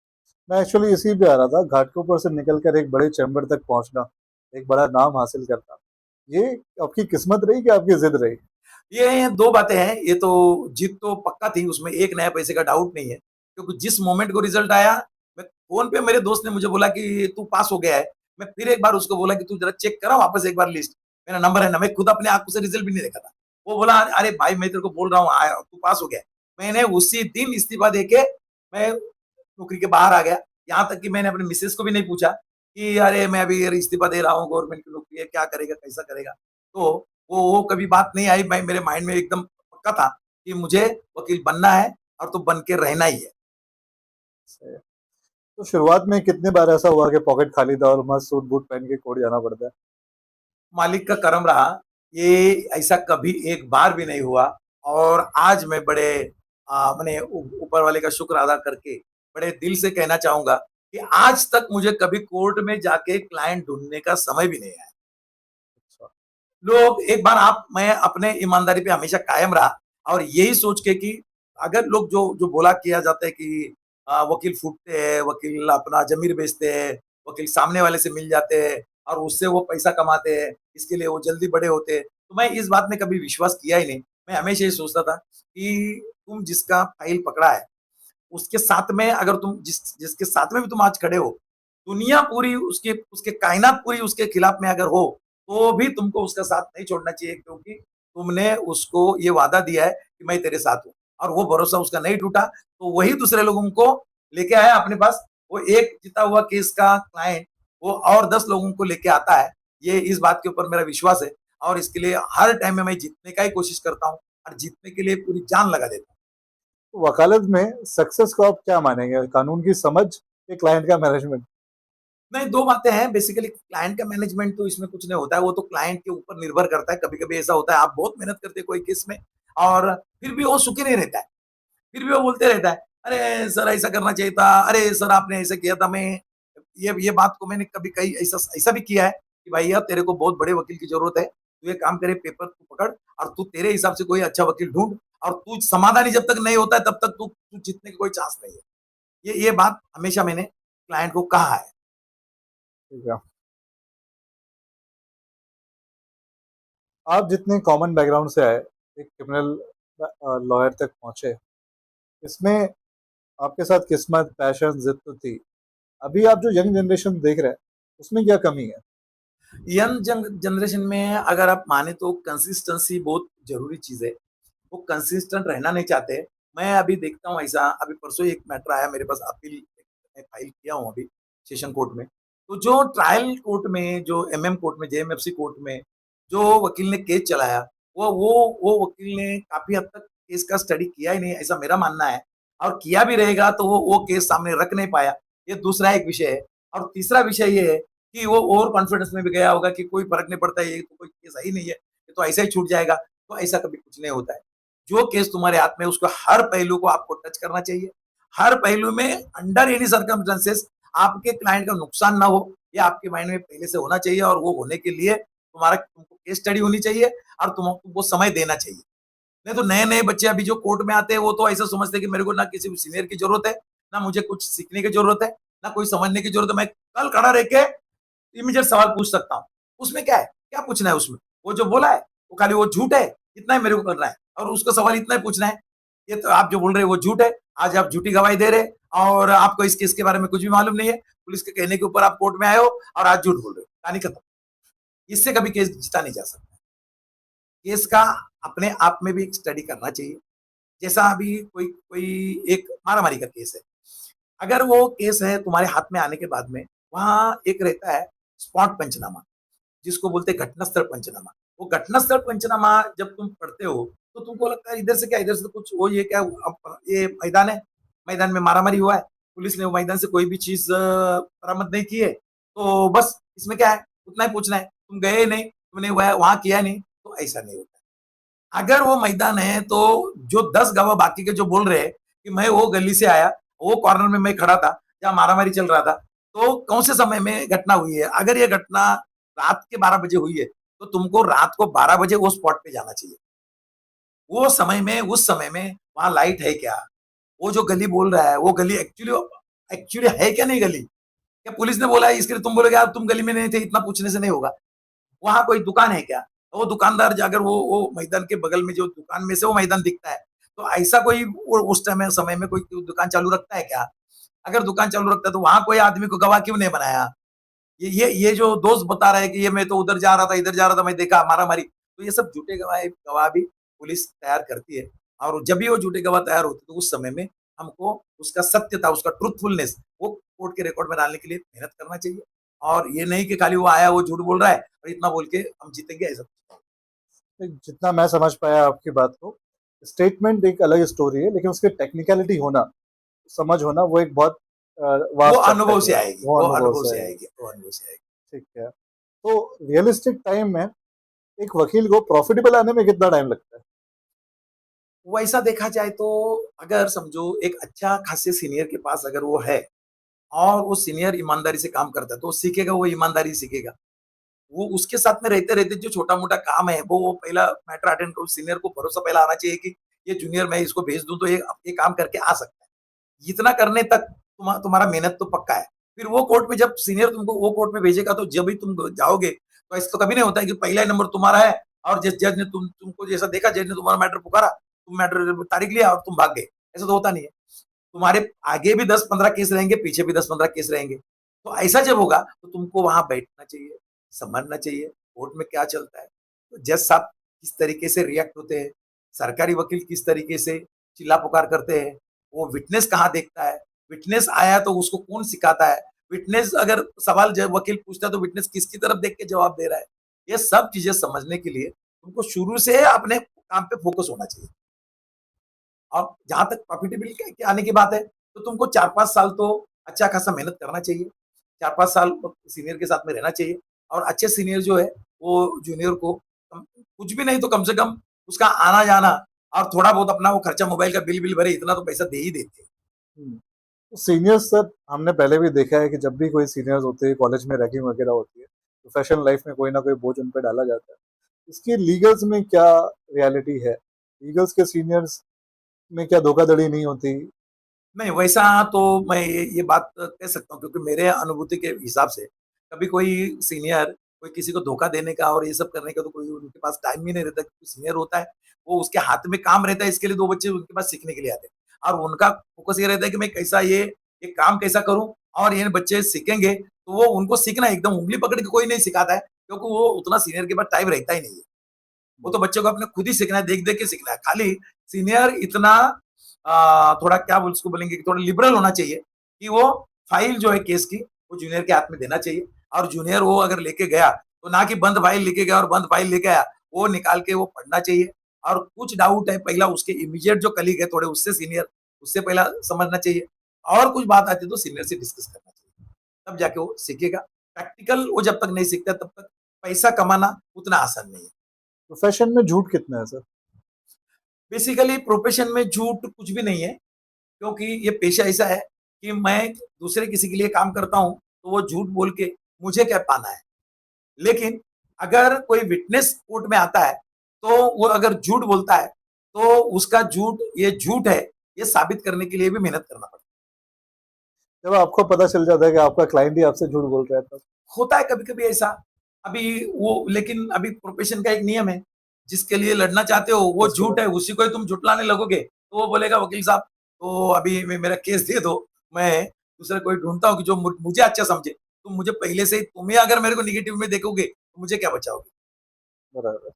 मैं एक्चुअली इसी पे आ रहा था, घाटकोपर से निकलकर एक बड़े चैम्बर तक पहुंचना, एक बड़ा नाम हासिल करना, ये आपकी किस्मत रही कि आपकी जिद रही? ये दो बातें हैं, ये तो जीत तो पक्का थी, उसमें एक नया पैसे का डाउट नहीं है, क्योंकि जिस मोमेंट को रिजल्ट आया, मैं फोन पे मेरे दोस्त ने मुझे बोला कि तू पास हो गया है, मैं फिर एक बार उसको बोला कि तू जरा चेक करा वापस एक बार लिस्ट, मेरा नंबर है ना, मैं खुद अपने आंखों से रिजल्ट भी नहीं देखा था। वो बोला अरे भाई मैं तेरे को बोल रहा हूँ तू पास हो गया। मैंने उसी दिन इस्तीफा देके मैं नौकरी के बाहर आ गया। यहाँ तक कि मैंने अपनी मिसेज को भी नहीं पूछा कि अरे मैं अभी इस्तीफा दे रहा हूँ, गवर्नमेंट की नौकरी है, क्या करेगा, कैसा करेगा? तो वो कभी बात नहीं आई। मैं मेरे माइंड में एकदम पक्का था कि मुझे वकील बनना है और तो बन के रहना ही है। सही है। तो शुरुआत में कितनी बार ऐसा हुआ कि पॉकेट खाली था और मस्त सूट बूट पहन के कोर्ट जाना पड़ता है? मालिक का करम रहा, ये ऐसा कभी एक बार भी नहीं हुआ। और आज मैं बड़े मैंने ऊपर वाले का शुक्र अदा करके बड़े दिल से कहना चाहूँगा कि आज तक मुझे कभी कोर्ट में जाके क्लाइंट ढूँढने का समय भी नहीं आया। अच्छा। लोग एक बार आप मैं अपने ईमानदारी पे हमेशा कायम रहा और यही सोच के कि अगर लोग जो जो बोला किया जाता है कि वकील फूटते हैं, वकील अपना ज़मीर बेचते हैं, वकील सामने वाले से मिल जाते हैं और उससे वो पैसा कमाते हैं, इसके लिए वो जल्दी बड़े होते हैं। तो मैं इस बात में कभी विश्वास किया ही नहीं। मैं हमेशा ये सोचता था कि तुम जिसका फाइल पकड़ा है, उसके साथ में अगर तुम जिसके साथ में भी तुम आज खड़े हो, दुनिया पूरी उसके उसके कायनात पूरी उसके खिलाफ में अगर हो, तो भी तुमको उसका साथ नहीं छोड़ना चाहिए, क्योंकि तुमने उसको ये वादा दिया है कि मैं तेरे साथ हूँ और वो भरोसा उसका नहीं टूटा, तो वही दूसरे लोगों को लेके आया अपने पास। वो एक जीता हुआ केस का क्लाइंट वो और 10 लोगों को लेके आता है। ये इस बात के ऊपर मेरा विश्वास है और इसके लिए हर टाइम में मैं जीतने का ही कोशिश करता हूँ और जीतने के लिए पूरी जान लगा देता हूँ। तो वकालत में सक्सेस को आप क्या मानेंगे? कानून की समझ या क्लाइंट का मैनेजमेंट? नहीं, 2 बातें हैं बेसिकली। क्लाइंट का मैनेजमेंट तो इसमें कुछ नहीं होता है, वो तो क्लाइंट के ऊपर निर्भर करता है। कभी-कभी ऐसा होता है आप बहुत मेहनत करते हैं कोई केस में और फिर भी वो सुखी नहीं रहता है। फिर भी वो बोलते रहता है, "अरे सर ऐसा करना चाहिए था, अरे सर आपने ऐसा किया था।" मैं ये बात को मैंने कभी कही, ऐसा ऐसा भी किया है कि भैया तेरे को बहुत बड़े वकील की ज़रूरत है। तू एक काम करे, पेपर तू पकड़ और तू तेरे हिसाब से कोई अच्छा वकील ढूँढ और तू समाधानी जब तक नहीं होता है तब तक तू तू जीतने का कोई चांस नहीं है। ये बात हमेशा मैंने क्लाइंट को कहा है। ठीक है। आप जितने कॉमन बैकग्राउंड से आए, एक क्रिमिनल लॉयर तक पहुंचे, इसमें आपके साथ किस्मत, पैशन, जिद तो थी। अभी आप जो यंग जनरेशन देख रहे हैं, उसमें क्या कमी है? यंग जनरेशन में अगर आप माने तो कंसिस्टेंसी बहुत ज़रूरी चीज़ है। वो कंसिस्टेंट रहना नहीं चाहते। मैं अभी देखता हूँ ऐसा, अभी परसों ही एक मैटर आया मेरे पास, अपील मैं फाइल किया हूँ अभी सेशन कोर्ट में। तो जो ट्रायल कोर्ट में, जो एमएम कोर्ट में, जेएमएफसी कोर्ट में जो वकील ने केस चलाया, वो वकील ने काफ़ी हद तक केस का स्टडी किया ही नहीं, ऐसा मेरा मानना है। और किया भी रहेगा तो वो केस सामने रख नहीं पाया। ये दूसरा एक विषय है। और तीसरा विषय ये है कि वो ओवर कॉन्फिडेंस में भी गया होगा कि कोई फ़र्क नहीं पड़ता, ये तो कोई केस है ही नहीं है, ये तो ऐसे ही छूट जाएगा। तो ऐसा कभी कुछ नहीं होता है। जो केस तुम्हारे हाथ में है उसको हर पहलू को आपको टच करना चाहिए। हर पहलू में अंडर एनी सर्कमस्टेंसेस आपके क्लाइंट का नुकसान ना हो, ये आपके माइंड में पहले से होना चाहिए और वो होने के लिए तुमको केस स्टडी होनी चाहिए और तुमको समय देना चाहिए। नहीं तो नए-नए बच्चे अभी जो कोर्ट में आते हैं वो तो ऐसा समझते हैं कि मेरे को ना किसी सीनियर की ज़रूरत है, ना मुझे कुछ सीखने की ज़रूरत है, ना कोई समझने की ज़रूरत है। मैं कल खड़ा रह के इमीडिएट सवाल पूछ सकता हूँ। उसमें क्या है? क्या पूछना है उसमें? वो जो बोला है, वो खाली वो झूठ है, इतना ही मेरे को करना है और उसका सवाल इतना ही पूछना है। ये तो आप जो बोल रहे हैं वो झूठ है। आज आप झूठी गवाही दे रहे हैं और आपको इस केस के बारे में कुछ भी मालूम नहीं है। पुलिस के कहने के ऊपर आप कोर्ट में आए हो और आज झूठ बोल रहे हो। कहानी खत्म। इससे कभी केस जीता नहीं जा सकता। केस का अपने आप में भी एक स्टडी करना चाहिए। जैसा अभी कोई कोई एक मारा-मारी का केस है। अगर वो केस है तुम्हारे हाथ में आने के बाद में, वहाँ एक रहता है स्पॉट पंचनामा। जिसको बोलते हैं घटनास्थल पंचनामा। वो घटनास्थल पंचनामा जब तुम पढ़ते हो, तो तुमको लगता है इधर से क्या, इधर से तो कुछ वो ये क्या, ये मैदान है, मैदान में मारा-मारी हुआ है, पुलिस ने वो मैदान से कोई भी चीज़ बरामद नहीं की है, तो बस इसमें क्या है, उतना ही पूछना है। तुम गए ही नहीं, तुमने वहाँ किया नहीं, तो ऐसा नहीं होता। अगर वो मैदान है तो जो 10 गवाह बाकी के जो बोल रहे हैं कि मैं वो गली से आया, वो कॉर्नर में मैं खड़ा था, जहाँ मारा-मारी चल रहा था, तो कौन से समय में घटना हुई है? अगर ये घटना रात के 12 बजे हुई है, तो तुमको रात को 12 बजे वो स्पॉट पे जाना चाहिए। वो समय में, उस समय में वहाँ लाइट है क्या? वो जो गली बोल रहा है, वो गली एक्चुअली एक्चुअली है क्या नहीं गली? क्या पुलिस ने बोला है इसके लिए तुम बोलोगे यार तुम गली में नहीं थे, इतना पूछने से नहीं होगा। वहाँ कोई दुकान है क्या? वो दुकानदार ज अगर वो मैदान के बगल में जो दुकान में से वो मैदान दिखता है, तो ऐसा कोई वो उस समय में कोई दुकान चालू रखता है क्या? अगर दुकान चालू रखता है तो वहाँ कोई आदमी को गवाह क्यों नहीं बनाया? ये जो दोस्त बता रहा है कि ये मैं तो उधर जा रहा था, इधर जा रहा था, मैं देखा मारा-मारी, तो ये सब झूठे गवाह गवाह भी पुलिस तैयार करती है और जब भी वो झूठे गवाह तैयार होते हैं, तो उस समय में हमको उसका सत्यता, उसका ट्रूथफुलनेस वो कोर्ट के रिकॉर्ड में डालने के लिए मेहनत करना चाहिए। और ये नहीं कि खाली वो आया, वो झूठ बोल रहा है और इतना बोल के हम जीतेंगे, ऐसा जितना मैं समझ पाया आपकी बात को, स्टेटमेंट एक अलग स्टोरी है, लेकिन उसकी टेक्निकलिटी होना, समझ होना, वो एक बहुत वो वास्ट अनुभव चैप्टर से है, आएगी, वो वो अनुभव अनुभव से से आएगा। आएगी, वो अनुभव से आएगी। ठीक है। तो रियलिस्टिक टाइम में एक वकील को प्रॉफिटेबल आने में कितना टाइम लगता है? वैसा देखा जाए तो अगर समझो एक अच्छा खासे सीनियर के पास अगर वो है और वो सीनियर ईमानदारी से काम करता है, तो वो सीखेगा, वो ईमानदारी सीखेगा। वो उसके साथ में रहते-रहते जो छोटा-मोटा काम है, वो पहला मैटर अटेंड करो, सीनियर को भरोसा पहला आना चाहिए कि ये जूनियर मैं इसको भेज दूँ तो ये काम करके आ सकता है। इतना करने तक तुम्हारा मेहनत तो पक्का है। फिर वो कोर्ट में जब सीनियर तुमको वो कोर्ट में भेजेगा तो जब भी तुम जाओगे, तो ऐसा तो कभी नहीं होता है कि पहला ही नंबर तुम्हारा है और जिस जज ने तुमको जैसा देखा, जज ने तुम्हारा मैटर पुकारा, तुम मैटर तारीख लिया और तुम भाग गए। ऐसा तो होता नहीं है। तुम्हारे आगे भी 10-15 केस रहेंगे, पीछे भी 10-15 केस रहेंगे। तो ऐसा जब होगा तो तुमको वहां बैठना चाहिए, समझना चाहिए कोर्ट में क्या चलता है, तो जज साहब किस तरीके से रिएक्ट होते हैं, सरकारी वकील किस तरीके से चिल्ला पुकार करते हैं, वो विटनेस कहाँ देखता है, विटनेस आया तो उसको कौन सिखाता है, विटनेस अगर सवाल जब वकील पूछता है तो विटनेस किसकी तरफ देख के जवाब दे रहा है। ये सब चीजें समझने के लिए तुमको शुरू से अपने काम पे फोकस होना चाहिए। और जहाँ तक प्रॉफिटेबिलिटी के आने की बात है, तो तुमको 4-5 साल तो अच्छा खासा मेहनत करना चाहिए। 4-5 साल सीनियर के साथ में रहना चाहिए और अच्छे सीनियर जो है, वो जूनियर को कुछ भी नहीं तो कम से कम उसका आना-जाना और थोड़ा बहुत अपना वो खर्चा मोबाइल का बिल भरे, इतना तो पैसा दे ही देते हैं। हम्म। तो सीनियर्स सर, हमने पहले भी देखा है कि जब भी कोई सीनियर्स होते हैं, कॉलेज में रैगिंग वगैरह होती है, प्रोफेशनल लाइफ में कोई ना कोई बोझ उन पे डाला जाता है। इसकी लीगल्स में क्या रियलिटी है? लीगल्स के सीनियर्स में क्या धोखाधड़ी नहीं होती? नहीं, वैसा तो मैं ये बात कह सकता हूँ क्योंकि मेरे अनुभूति के हिसाब से कभी कोई सीनियर कोई किसी को धोखा देने का और ये सब करने का तो कोई उनके पास टाइम ही नहीं रहता क्योंकि सीनियर होता है, वो उसके हाथ में काम रहता है, इसके लिए 2 बच्चे उनके पास सीखने के लिए आते हैं और उनका फ़ोकस ये रहता है कि मैं कैसा ये काम कैसा करूँ और ये बच्चे सीखेंगे, तो वो उनको सीखना एकदम उँगली पकड़ के कोई नहीं सिखाता है क्योंकि वो उतना सीनियर के पास टाइम रहता ही नहीं है। वो तो बच्चों को अपने खुद ही सीखना है, देख-देख के सीखना है। खाली सीनियर इतना थोड़ा क्या बोल उसको बोलेंगे कि थोड़ा लिबरल होना चाहिए कि वो फाइल जो है केस की, वो जूनियर के हाथ में देना चाहिए और जूनियर वो अगर लेके गया, तो ना कि बंद फाइल लेके गया और बंद फाइल लेके आया, वो निकाल के वो पढ़ना चाहिए और कुछ डाउट है पहला उसके इमीडिएट जो कलीग है थोड़े उससे सीनियर, उससे पहला समझना चाहिए और कुछ बात आती है तो सीनियर से डिस्कस करना चाहिए। तब जाके वो सीखेगा। प्रैक्टिकल वो जब तक नहीं सीखता तब तक पैसा कमाना उतना आसान नहीं है। प्रोफेशन में झूठ कितना है सर? बेसिकली प्रोफेशन में झूठ कुछ भी नहीं है, क्योंकि ये पेशा ऐसा है कि मैं दूसरे किसी के लिए काम करता हूँ, तो वो झूठ बोल के मुझे क्या पाना है। लेकिन अगर कोई विटनेस कोर्ट में आता है, तो वो अगर झूठ बोलता है, तो उसका झूठ है, ये साबित करने के लिए भी मेहनत करना पड़ता जब आपको पता चल जाता है कि आपका क्लाइंट ही आपसे झूठ बोल रहा है, तब? है। होता है कभी-कभी ऐसा। अभी वो लेकिन अभी प्रोफेशन का एक नियम है, जिसके लिए लड़ना चाहते हो, वो उसके झूठ बाद है, उसी को ही तुम झुठलाने लगोगे, तो वो बोलेगा वकील साहब, तो अभी मेरा केस दे दो, मैं दूसरा कोई ढूँढता हूँ कि जो मुझे अच्छा समझे। तुम मुझे पहले से ही तुम ही अगर मेरे को नेगेटिव में देखोगे, तो मुझे क्या बचाओगे? बराबर।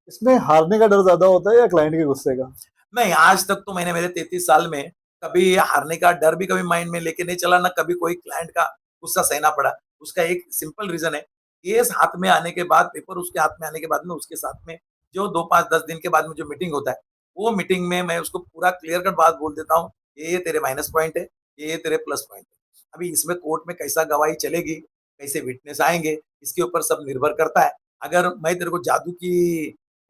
इसमें हारने का डर ज्यादा होता है या क्लाइंट के गुस्से का? नहीं, आज तक तो मैंने मेरे 33 साल में कभी हारने का डर भी कभी माइंड में लेके नहीं चला, ना कभी कोई क्लाइंट का गुस्सा सहना पड़ा। उसका एक सिंपल रीज़न है, केस हाथ में आने के बाद, पेपर उसके हाथ में आने के बाद में उसके साथ में जो 2, 5, 10 दिन के बाद में जो मीटिंग होता है, वो मीटिंग में मैं उसको पूरा क्लियर कट बात बोल देता हूँ, ये तेरे माइनस पॉइंट है, ये तेरे प्लस पॉइंट है। अभी इसमें कोर्ट में कैसा गवाही चलेगी, कैसे विटनेस आएँगे, इसके ऊपर सब निर्भर करता है। अगर मैं तेरे को जादू की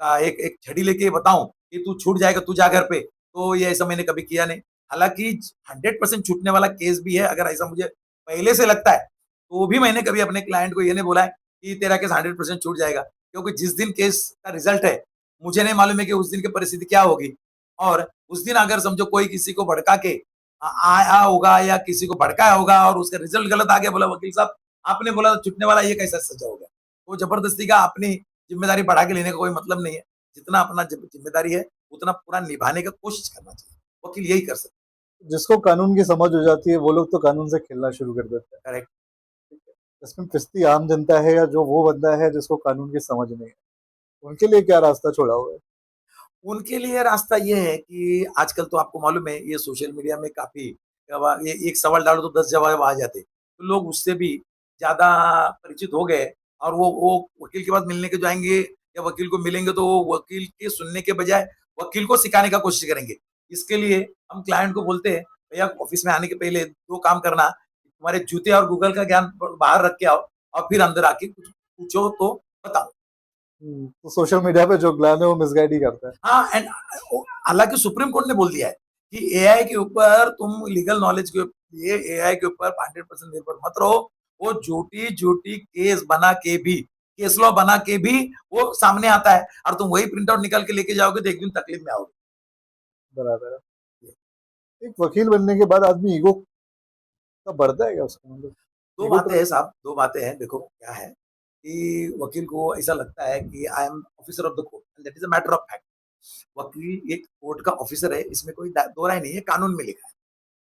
एक एक छड़ी लेके बताऊँ कि तू छूट जाएगा, तू जा घर पे, तो ये ऐसा मैंने कभी किया नहीं। हालाँकि 100% छूटने वाला केस भी है, अगर ऐसा मुझे पहले से लगता है, तो भी मैंने कभी अपने क्लाइंट को ये नहीं बोला है कि तेरा केस 100% छूट जाएगा। क्योंकि जिस दिन केस का रिज़ल्ट है, मुझे नहीं मालूम है कि उस दिन की परिस्थिति क्या होगी और उस दिन अगर समझो कोई किसी को भड़का के आया होगा या किसी को भड़काया होगा और उसका रिज़ल्ट गलत आ गया, बोला वकील साहब आपने बोला था छूटने वाला, ये कैसा सज़ा हो गया? वो ज़बरदस्ती का अपनी ज़िम्मेदारी बढ़ा के लेने का कोई मतलब नहीं है। जितना अपना ज़िम्मेदारी है, उतना पूरा निभाने का कोशिश करना चाहिए। वकील यही कर सकता जिसको कानून की समझ हो जाती है, वो लोग तो कानून से खेलना शुरू कर देते हैं। है। करेक्ट। इसमें पिसती आम जनता है या जो वो बंदा है जिसको कानून की समझ नहीं है, उनके लिए क्या रास्ता छोड़ा हुआ है? उनके लिए रास्ता ये है कि आजकल तो आपको मालूम है ये सोशल मीडिया में काफ़ी ये एक सवाल डालो तो 10 जवाब आ जाते। तो लोग उससे भी ज़्यादा परिचित हो गए और वो वकील के पास मिलने के जाएँगे या वकील को मिलेंगे तो वो वकील के सुनने के बजाय वकील को सिखाने का कोशिश करेंगे। इसके लिए हम क्लाइंट को बोलते हैं, भैया ऑफ़िस में आने के पहले 2 काम करना, तुम्हारे जूते और गूगल का ज्ञान बाहर रख के आओ और फिर अंदर आके कुछ पूछो तो बताओ। तो सोशल मीडिया पे जो ज्ञान है वो मिसगाइड ही करता है। हाँ एंड हालांकि सुप्रीम कोर्ट ने बोल दिया है कि एआई के ऊपर तुम लीगल नॉलेज के लिए एआई के ऊपर 100% निर्भर मत रहो। वो झूठी झूठी केस बना के भी, केस लॉ बना के भी वो सामने आता है और तुम वही प्रिंट आउट निकाल के लेके जाओगे तो एक दिन तकलीफ में आओगे। बराबर है। एक वकील बनने के बाद आदमी ईगो का बढ़ता है क्या उसका, मतलब दो ईगो बातें ट्रिप? हैं साहब, दो बातें हैं। देखो क्या है कि वकील को ऐसा लगता है कि I am officer of the court, that is a matter of fact. वकील एक कोर्ट का ऑफिसर है, इसमें कोई दो राय नहीं है, कानून में लिखा है।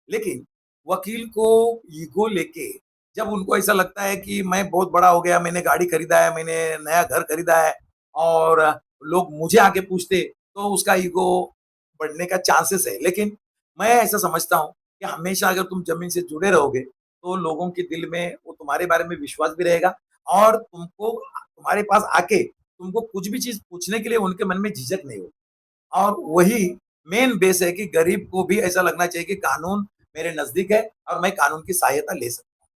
लेकिन वकील को ईगो लेके जब उनको ऐसा लगता है कि मैं बहुत बड़ा हो गया, मैंने गाड़ी खरीदा है, मैंने नया घर खरीदा है और लोग मुझे आके पूछते, तो उसका ईगो बढ़ने का चांसेस है। लेकिन मैं ऐसा समझता हूँ कि हमेशा अगर तुम जमीन से जुड़े रहोगे तो लोगों के दिल में वो तुम्हारे बारे में विश्वास भी रहेगा और तुमको तुम्हारे पास आके तुमको कुछ भी चीज पूछने के लिए उनके मन में झिझक नहीं होगी। और वही मेन बेस है कि गरीब को भी ऐसा लगना चाहिए कि कानून मेरे नजदीक है और मैं कानून की सहायता ले सकता हूँ।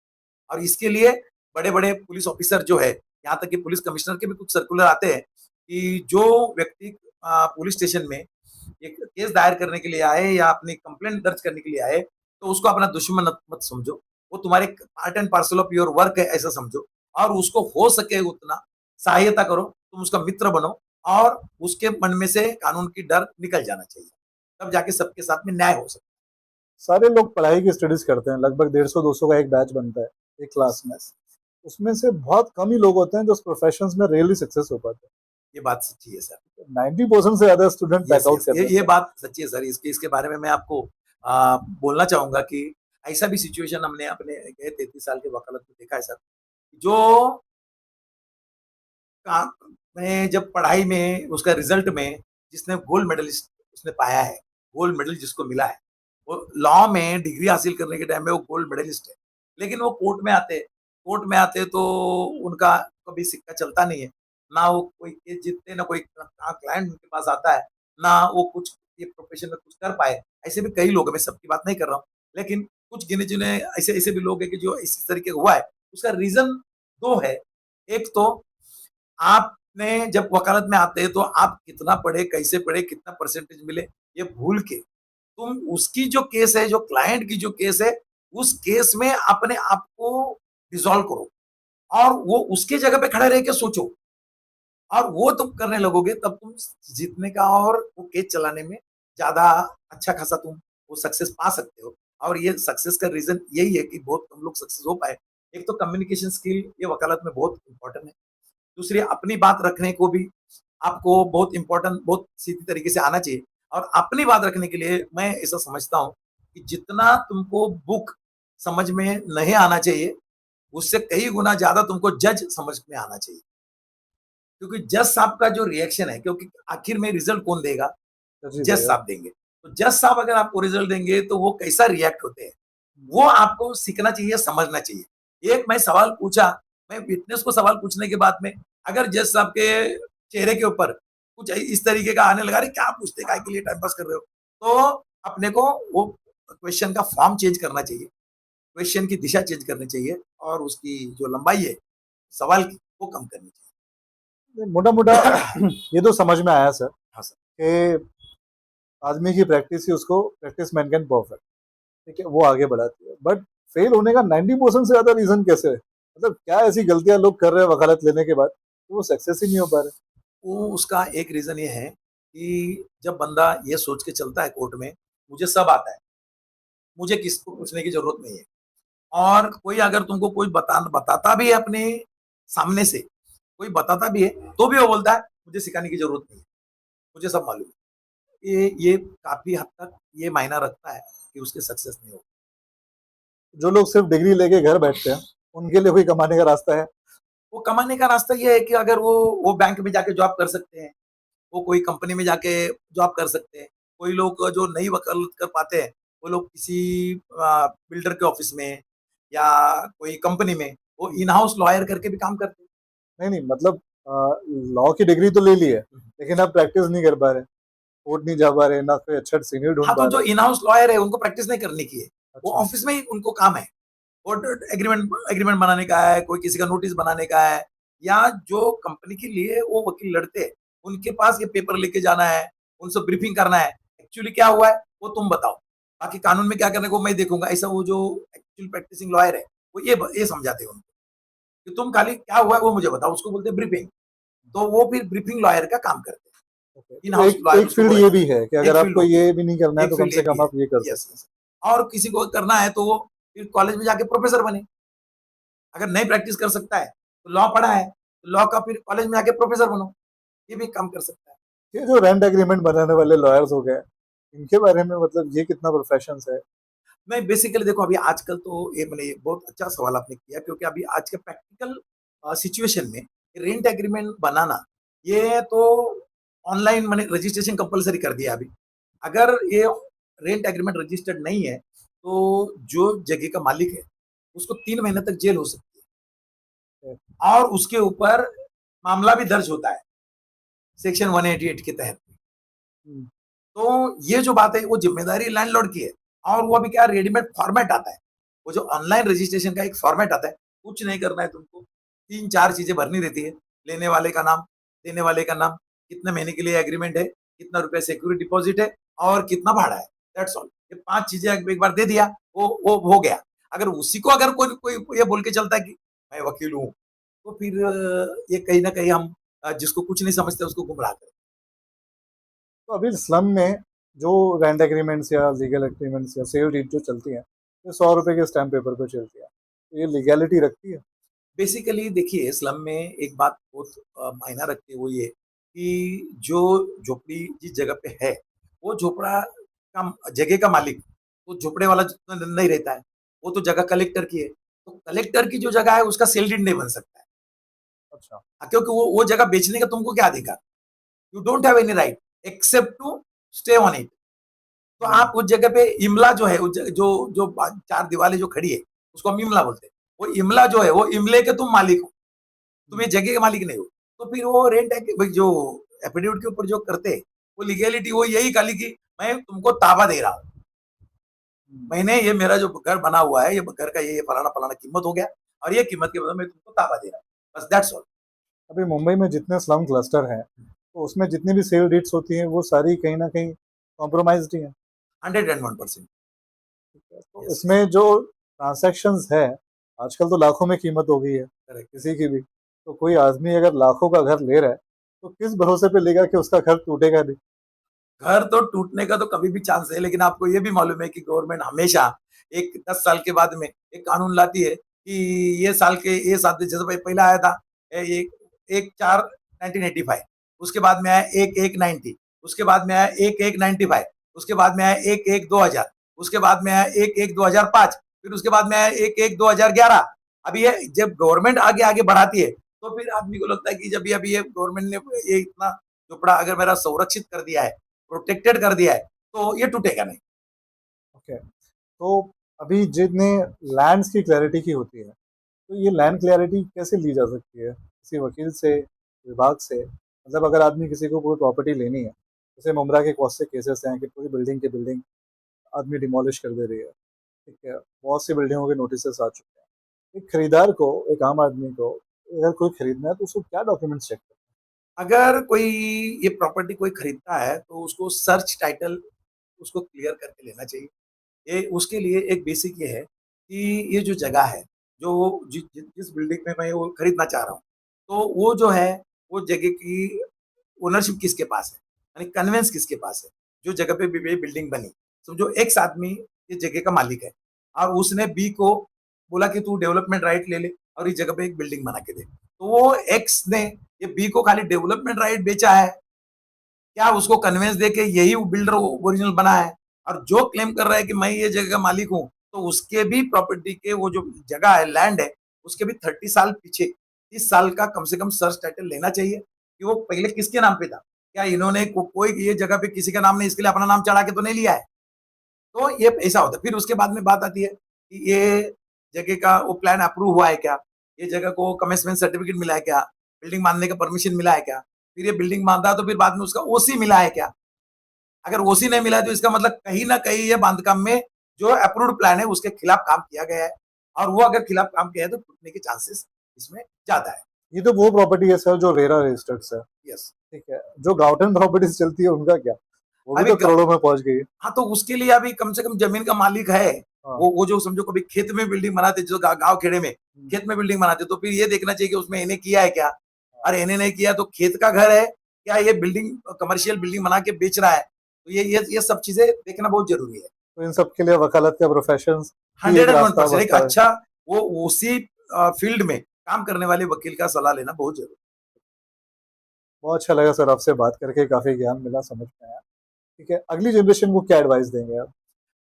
और इसके लिए बड़े बड़े पुलिस ऑफिसर जो है, यहाँ तक कि पुलिस कमिश्नर के भी कुछ सर्कुलर आते हैं कि जो व्यक्ति पुलिस स्टेशन में एक केस दायर करने के लिए आए या अपनी कंप्लेंट दर्ज करने के लिए आए, तो उसको अपना दुश्मन मत समझो। वो तुम्हारे part and parcel of your work है ऐसा समझो और उसको हो सके उतना सहायता करो, तुम उसका मित्र बनो और उसके मन में से कानून की डर निकल जाना चाहिए। तब जाके सबके साथ में न्याय हो सकता सारे लोग पढ़ाई की स्टडीज करते हैं, लगभग 150-200 का एक बैच बनता है एक क्लास में। है। उसमें से बहुत कम ही लोग होते हैं जो प्रोफेशंस में रियली सक्सेस हो पाते ये बात सच्ची है सर। हैं। 90% से ज्यादा स्टूडेंट यस बैकआउट यस, कर ये देते हैं। बात सच्ची है सर। इसके इसके बारे में मैं आपको बोलना चाहूंगा कि ऐसा भी सिचुएशन हमने अपने गए 33 साल के वकालत में देखा है सर। जो में जब पढ़ाई में उसका रिजल्ट में जिसने गोल्ड मेडलिस्ट उसने पाया है, गोल्ड मेडल जिसको मिला है, वो लॉ में डिग्री हासिल करने के टाइम में वो गोल्ड मेडलिस्ट है। लेकिन वो कोर्ट में आते तो उनका कभी सिक्का चलता नहीं है। ना वो कोई केस जीतते, ना कोई क्लाइंट उनके पास आता है, ना वो कुछ ये प्रोफेशन में कुछ कर पाए। ऐसे भी कई लोग हैं, मैं सबकी बात नहीं कर रहा हूँ। लेकिन कुछ गिने-चुने ऐसे ऐसे भी लोग हैं कि जो इस तरीके का हुआ है। उसका रीज़न 2 है। एक तो आपने जब वकालत में आते हैं तो आप कितना पढ़े, कैसे पढ़े, कितना परसेंटेज मिले, ये भूल के तुम उसकी जो केस है, जो क्लाइंट की जो केस है, उस केस में अपने आप को डिसॉल्व करो और वो उसके जगह पे खड़े रह के सोचो और वो तुम करने लगोगे तब तुम जीतने का और वो केस चलाने में ज़्यादा अच्छा खासा तुम वो सक्सेस पा सकते हो। और ये सक्सेस का रीज़न यही है कि बहुत कम लोग सक्सेस हो पाए। एक तो कम्युनिकेशन स्किल ये वकालत में बहुत इम्पोर्टेंट है। दूसरी अपनी बात रखने को भी आपको बहुत इम्पोर्टेंट बहुत सीधी तरीके से आना चाहिए। और अपनी बात रखने के लिए मैं ऐसा समझता हूँ कि जितना तुमको बुक समझ में नहीं आना चाहिए, उससे कई गुना ज़्यादा तुमको जज समझ में आना चाहिए। क्योंकि जज साहब का जो रिएक्शन है, क्योंकि आखिर में रिजल्ट कौन देगा? जी जज देगा। साहब देंगे। तो जज साहब अगर आपको रिजल्ट देंगे तो वो कैसा रिएक्ट होते हैं, वो आपको सीखना चाहिए, समझना चाहिए। एक मैं सवाल पूछा, मैं विटनेस को सवाल पूछने के बाद में अगर जज साहब के चेहरे के ऊपर कुछ इस तरीके का आने लगा, अरे क्या पूछते, काय के लिए टाइम पास कर रहे हो? तो अपने को वो क्वेश्चन का फॉर्म चेंज करना चाहिए, क्वेश्चन की दिशा चेंज करनी चाहिए और उसकी जो लंबाई है सवाल की, वो कम करनी चाहिए। मोटा-मोटा ये तो समझ में आया सर हाँ सर। कि आदमी की प्रैक्टिस ही उसको प्रैक्टिस मेक मैन परफेक्ट, ठीक है, वो आगे बढ़ाती है। बट फेल होने का 90% से ज़्यादा रीज़न कैसे है? मतलब क्या ऐसी गलतियाँ लोग कर रहे हैं वकालत लेने के बाद, कि वो सक्सेस ही नहीं हो पा रहे? वो उसका एक रीज़न ये है कि जब बंदा ये सोच के चलता है कोर्ट में, मुझे सब आता है, मुझे किसको पूछने की ज़रूरत नहीं है। और कोई अगर तुमको कोई बताता भी है अपने सामने से, कोई बताता भी है, तो भी वो बोलता है, मुझे सिखाने की ज़रूरत नहीं है, मुझे सब मालूम है। ये काफ़ी हद तक ये मायना रखता है कि उसकी सक्सेस नहीं होगी। जो लोग सिर्फ डिग्री लेके घर बैठते हैं, उनके लिए कोई कमाने का रास्ता है? वो कमाने का रास्ता ये है कि अगर वो बैंक में जाके जॉब कर सकते हैं, वो कोई कंपनी में जाके जॉब कर सकते हैं। कोई लोग जो नहीं वकालत कर पाते हैं, वो लोग किसी बिल्डर के ऑफिस में या कोई कंपनी में वो इन हाउस लॉयर करके भी काम करते हैं। नहीं नहीं, मतलब लॉ की डिग्री तो ले ली है, लेकिन आप प्रैक्टिस नहीं कर पा रहे, कोर्ट नहीं जा पा रहे, ना कोई अच्छा सीनियर ढूंढ हाँ, पा तो जो रहे। इन हाउस लॉयर है उनको प्रैक्टिस नहीं करने की है, वो अच्छा। ऑफिस में ही उनको काम है। वो एग्रीमेंट एग्रीमेंट बनाने का है, कोई किसी का नोटिस बनाने का है, या जो कंपनी के लिए वो वकील लड़ते हैं उनके पास ये पेपर लेके जाना है, उनसे ब्रीफिंग करना है, एक्चुअली क्या हुआ है वो तुम बताओ, बाकी कानून में क्या करने को मैं देखूंगा, ऐसा वो जो एक्चुअल प्रैक्टिसिंग लॉयर है वो ये समझाते हैं उनको कि तुम खाली क्या हुआ है वो मुझे बताओ, उसको बोलते हैं ब्रीफिंग। तो वो फिर ब्रीफिंग लॉयर का काम करते हैं, ओके, इन तो हाउस एक लॉयर एक उसको फील्ड बोला ये जाता भी है कि है। अगर एक फील्ड आपको होती है, ये भी नहीं करना है एक तो कम फील्ड से ये भी कम है। आप ये कर यस सकते यस। और किसी को करना है तो वो फिर कॉलेज में जाके प्रोफेसर बने, अगर नहीं प्रैक्टिस कर सकता है तो लॉ पढ़ा है तो लॉ का फिर कॉलेज में आके प्रोफेसर बनो, ये भी काम कर सकता है। हैं। ये जो रेंट एग्रीमेंट बनाने वाले लॉयर्स हो गए, इनके बारे में मतलब ये कितना प्रोफेशन है? मैं बेसिकली देखो अभी आजकल तो ये मैंने ये बहुत अच्छा सवाल आपने किया, क्योंकि अभी आज के प्रैक्टिकल सिचुएशन में रेंट एग्रीमेंट बनाना ये तो ऑनलाइन मैंने रजिस्ट्रेशन कंपलसरी कर दिया अभी। अगर ये रेंट एग्रीमेंट रजिस्टर्ड नहीं है तो जो जगह का मालिक है उसको 3 महीने तक जेल हो सकती है, और उसके ऊपर मामला भी दर्ज होता है सेक्शन 188 के तहत। हम्म, तो ये जो बात है वो जिम्मेदारी लैंडलॉर्ड की है, और वो अभी क्या रेडीमेड फॉर्मेट आता है, वो जो ऑनलाइन रजिस्ट्रेशन का एक फॉर्मेट आता है, कुछ नहीं करना है तुमको, 3-4 चीजें भरनी रहती है, लेने वाले का नाम, देने वाले का नाम, कितने महीने के लिए एग्रीमेंट है, कितना रुपया सिक्योरिटी डिपॉजिट है, और कितना भाड़ा है, दैट्स ऑल। ये 5 चीजें एक बार दे दिया, वो हो गया। अगर उसी को अगर कोई कोई ये बोल के चलता है कि मैं वकील हूँ, तो फिर ये कहीं ना कहीं हम जिसको कुछ नहीं समझते उसको गुमराह करते तो अभी स्लम में जो रेंट एग्रीमेंट्स या लीगल एग्रीमेंट्स या सेल डीड जो चलती हैं, ये 100 रुपए के स्टैम्प पेपर पे चलती है, तो ये लीगैलिटी रखती है? बेसिकली देखिए स्लम में एक बात बहुत मायना रखती है, वो ये कि जो झोपड़ी जिस जगह पे है वो झोपड़ा का जगह का मालिक वो झोपड़े वाला नहीं रहता है, वो तो जगह कलेक्टर की है, तो कलेक्टर की जो जगह है उसका सेल डीड नहीं बन सकता है। अच्छा। क्योंकि वो जगह बेचने का तुमको क्या अधिकार, you don't have any right except to stay on it. तो हम्म, आप उस जगह पे इमला जो है जो जो चार दीवारें जो खड़ी है उसको हम इमला बोलते हैं, वो इमला जो है वो इमले के तुम मालिक हो, तुम ये हम्म, जगह के मालिक नहीं हो। तो फिर वो रेंट जो एफिडेविट के ऊपर जो करते हैं वो लीगैलिटी वो यही खाली कि मैं तुमको ताबा दे रहा हूँ, हम्म। मैंने ये मेरा जो घर बना हुआ है ये घर का ये फलाना फलाना कीमत हो गया, और ये कीमत के बदले मैं तुमको ताबा दे रहा हूँ, बस दैट्स ऑल। अभी मुंबई में जितने स्लम क्लस्टर हैं, तो उसमें जितनी भी सेल डीड्स होती हैं वो सारी कहीं ना कहीं कॉम्प्रोमाइज्ड ही हैं। 101%। ठीक है, तो यस यस। इसमें जो ट्रांजैक्शंस है, आजकल तो लाखों में कीमत हो गई है करेक्ट। किसी की भी। तो कोई आदमी अगर लाखों का घर ले रहा है, तो किस भरोसे पे लेगा कि उसका घर टूटेगा नहीं? घर तो टूटने का तो कभी भी चांस है, लेकिन आपको ये भी मालूम है कि गवर्नमेंट हमेशा एक 10 साल के बाद में एक कानून लाती है कि ये साल के ये साल जैसे पहले आया था ये 1/4/1985, उसके बाद में आया 1/1/90, उसके बाद में आया 1/1/95, उसके बाद में आया 1/1/2000, उसके बाद में आया 1/1/2005, फिर उसके बाद में आया 1/1/2011। अभी ये जब गवर्नमेंट आगे आगे बढ़ाती है तो फिर आदमी को लगता है कि जब अभी ये गवर्नमेंट ने ये इतना झोपड़ा अगर मेरा संरक्षित कर दिया है, प्रोटेक्टेड कर दिया है, तो ये टूटेगा नहीं। ओके, तो अभी जितने लैंड्स की क्लैरिटी की होती है, तो ये लैंड क्लैरिटी कैसे ली जा सकती है? किसी वकील से, विभाग से? मतलब अगर आदमी किसी को कोई प्रॉपर्टी लेनी है, जैसे मुमरा के बहुत से केसेस हैं कि पूरी बिल्डिंग की बिल्डिंग आदमी डिमोलिश कर दे रही है, ठीक है, बहुत सी बिल्डिंगों के नोटिस आ चुके हैं। एक खरीदार को, एक आम आदमी को अगर कोई खरीदना है तो उसको क्या डॉक्यूमेंट्स चेक करना अगर कोई ये प्रॉपर्टी कोई खरीदता है तो उसको सर्च टाइटल उसको क्लियर करके लेना चाहिए। ये उसके लिए एक बेसिक ये है कि ये जो जगह है, जो जिस बिल्डिंग में मैं वो खरीदना चाह रहा हूँ, तो वो जो है वो जगह की ओनरशिप किसके पास है, यानी कन्वेंस किसके पास है, जो जगह पे भी बिल्डिंग बनी। समझो एक्स आदमी ये जगह का मालिक है और उसने बी को बोला कि तू डेवलपमेंट राइट ले ले और इस जगह पे एक बिल्डिंग बना के दे, तो वो एक्स ने ये बी को खाली डेवलपमेंट राइट बेचा है, क्या उसको कन्वेंस देके यही बिल्डर ओरिजिनल बना है, और जो क्लेम कर रहा है कि मैं ये जगह का मालिक हूँ, तो उसके भी प्रॉपर्टी के वो जो जगह है लैंड है उसके भी 30 साल पीछे 30 साल का कम से कम सर्च टाइटल लेना चाहिए कि वो पहले किसके नाम पे था, क्या इन्होंने कोई ये जगह पे किसी का नाम नहीं इसके लिए अपना नाम चढ़ा के तो नहीं लिया है? तो ये ऐसा होता है। फिर उसके बाद में बात आती है कि ये जगह का वो प्लान अप्रूव हुआ है क्या? ये जगह को कमेंसमेंट सर्टिफिकेट मिला है क्या? बिल्डिंग बांधने का परमिशन मिला है क्या? फिर ये बिल्डिंग बांधा तो फिर बाद में उसका ओसी मिला है क्या? अगर ओसी नहीं मिला है तो इसका मतलब कहीं ना कहीं ये बांधकाम में जो अप्रूव्ड प्लान है उसके खिलाफ काम किया गया है, और वो अगर खिलाफ काम किया है तो टूटने के चांसेस इसमें ज्यादा है। ये तो वो प्रॉपर्टी है सर जो रेरा रजिस्टर्ड है। यस। ठीक है, जो गाउटन प्रॉपर्टीज चलती है उनका क्या? वो भी अभी तो करोड़ों में पहुंच गई है। हाँ, तो उसके लिए अभी कम से कम जमीन का मालिक है। हाँ। वो जो समझो कभी खेत में बिल्डिंग बनाते जो गांव खेड़े में खेत में बिल्डिंग बनाते तो फिर ये देखना चाहिए कि उसमें इन्हें किया है क्या। और इन्हें नहीं किया तो खेत का घर है क्या, ये बिल्डिंग कमर्शियल बिल्डिंग बना के बेच रहा है, तो ये सब चीजें देखना बहुत जरूरी है। तो इन सब के लिए वकालत का प्रोफेशन ही एक हंड्रेड एंड वन रास्ता परसेंट एक बचता है। अच्छा वो उसी फील्ड में काम करने वाले वकील का सलाह लेना बहुत जरूरी बहुत अच्छा लगा सर आपसे बात करके, काफी ज्ञान मिला, समझ में आया। ठीक है, अगली जनरेशन को क्या एडवाइस देंगे आप? है।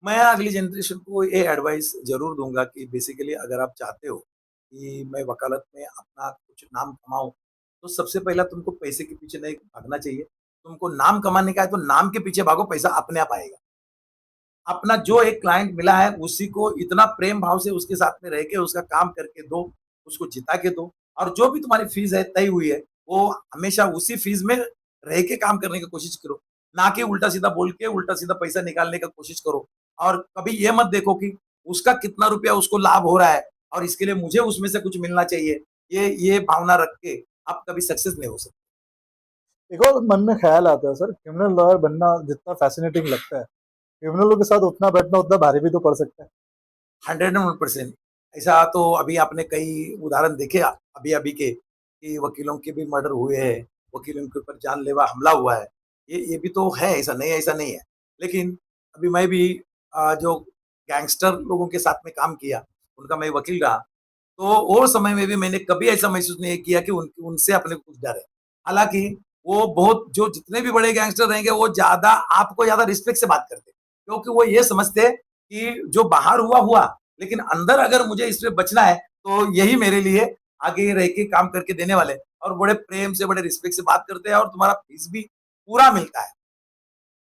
मैं अगली जनरेशन को ये एडवाइस जरूर दूंगा कि बेसिकली अगर आप चाहते हो कि मैं वकालत में अपना कुछ नाम कमाऊं, तो सबसे पहला तुमको पैसे के पीछे नहीं भागना चाहिए। तुमको नाम कमाने का है तो नाम के पीछे भागो, पैसा अपने आप आएगा। अपना जो एक क्लाइंट मिला है उसी को इतना प्रेम भाव से उसके साथ में रह के उसका काम करके दो, उसको जिता के दो, और जो भी तुम्हारी फीस है तय हुई है वो हमेशा उसी फीस में रह के काम करने की कोशिश करो, ना कि उल्टा सीधा बोल के उल्टा सीधा पैसा निकालने का कोशिश करो। और कभी ये मत देखो कि उसका कितना रुपया उसको लाभ हो रहा है और इसके लिए मुझे उसमें से कुछ मिलना चाहिए। ये भावना रख के आप कभी सक्सेस नहीं हो सकते। एक और मन में ख्याल आता है सर, क्रिमिनल लॉयर बनना जितना फैसिनेटिंग लगता है, क्रिमिनलों के साथ उठना बैठना उतना भारी भी तो पड़ सकता है। 101% ऐसा तो अभी आपने कई उदाहरण देखे अभी अभी के कि वकीलों के भी मर्डर हुए हैं, वकीलों के ऊपर जानलेवा हमला हुआ है। ये भी तो है, ऐसा नहीं है। लेकिन अभी मैं भी जो गैंगस्टर लोगों के साथ में काम किया, उनका मैं वकील रहा, तो वो समय में भी मैंने कभी ऐसा महसूस नहीं किया कि उनसे अपने को कुछ डर है। हालाँकि वो बहुत जो जितने भी बड़े गैंगस्टर रहेंगे वो ज़्यादा आपको ज़्यादा रिस्पेक्ट से बात करते हैं। क्योंकि वो ये समझते हैं कि जो बाहर हुआ, हुआ, लेकिन अंदर अगर मुझे इसमें बचना है, तो यही मेरे लिए आगे रह के काम करके देने वाले हैं। और बड़े प्रेम से, बड़े रिस्पेक्ट से बात करते हैं और तुम्हारा फीस भी पूरा मिलता है।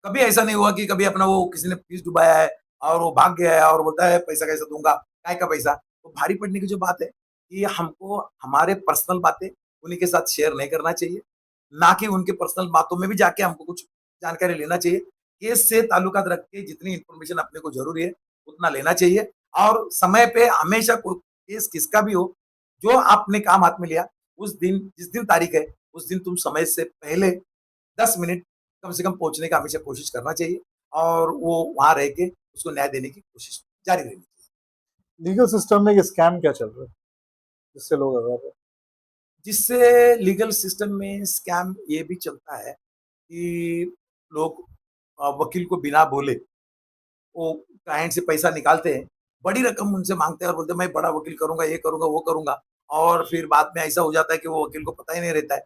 कभी ऐसा नहीं हुआ कि कभी अपना वो किसी ने फीस डुबाया है और वो भाग गया है और बोलता है पैसा कैसे दूँगा, काय का पैसा? तो भारी पड़ने की जो बात है कि हमको हमारे पर्सनल बातें उन्हीं के साथ शेयर नहीं करना चाहिए, ना कि उनके पर्सनल बातों में भी जाके हमको कुछ जानकारी लेना चाहिए। केस से ताल्लुकात रख के जितनी इन्फॉर्मेशन अपने को ज़रूरी है, उतना लेना चाहिए, और समय पे हमेशा को केस किसका भी हो, जो आपने काम हाथ में लिया, उस दिन जिस दिन तारीख है, उस दिन तुम समय से पहले 10 मिनट कम से कम पहुँचने का हमेशा कोशिश करना चाहिए, और वो वहाँ रह के उसको न्याय देने की कोशिश जारी रहनी चाहिए। लीगल सिस्टम में एक स्कैम क्या चल रहा है जिससे लोग अवेयर है? जिससे लीगल सिस्टम में स्कैम ये भी चलता है कि लोग वकील को बिना बोले वो क्लाइंट से पैसा निकालते हैं, बड़ी रकम उनसे माँगते हैं और बोलते हैं मैं बड़ा वकील करूँगा, ये करूँगा, वो करूँगा, और फिर बाद में ऐसा हो जाता है कि वो वकील को पता ही नहीं रहता है,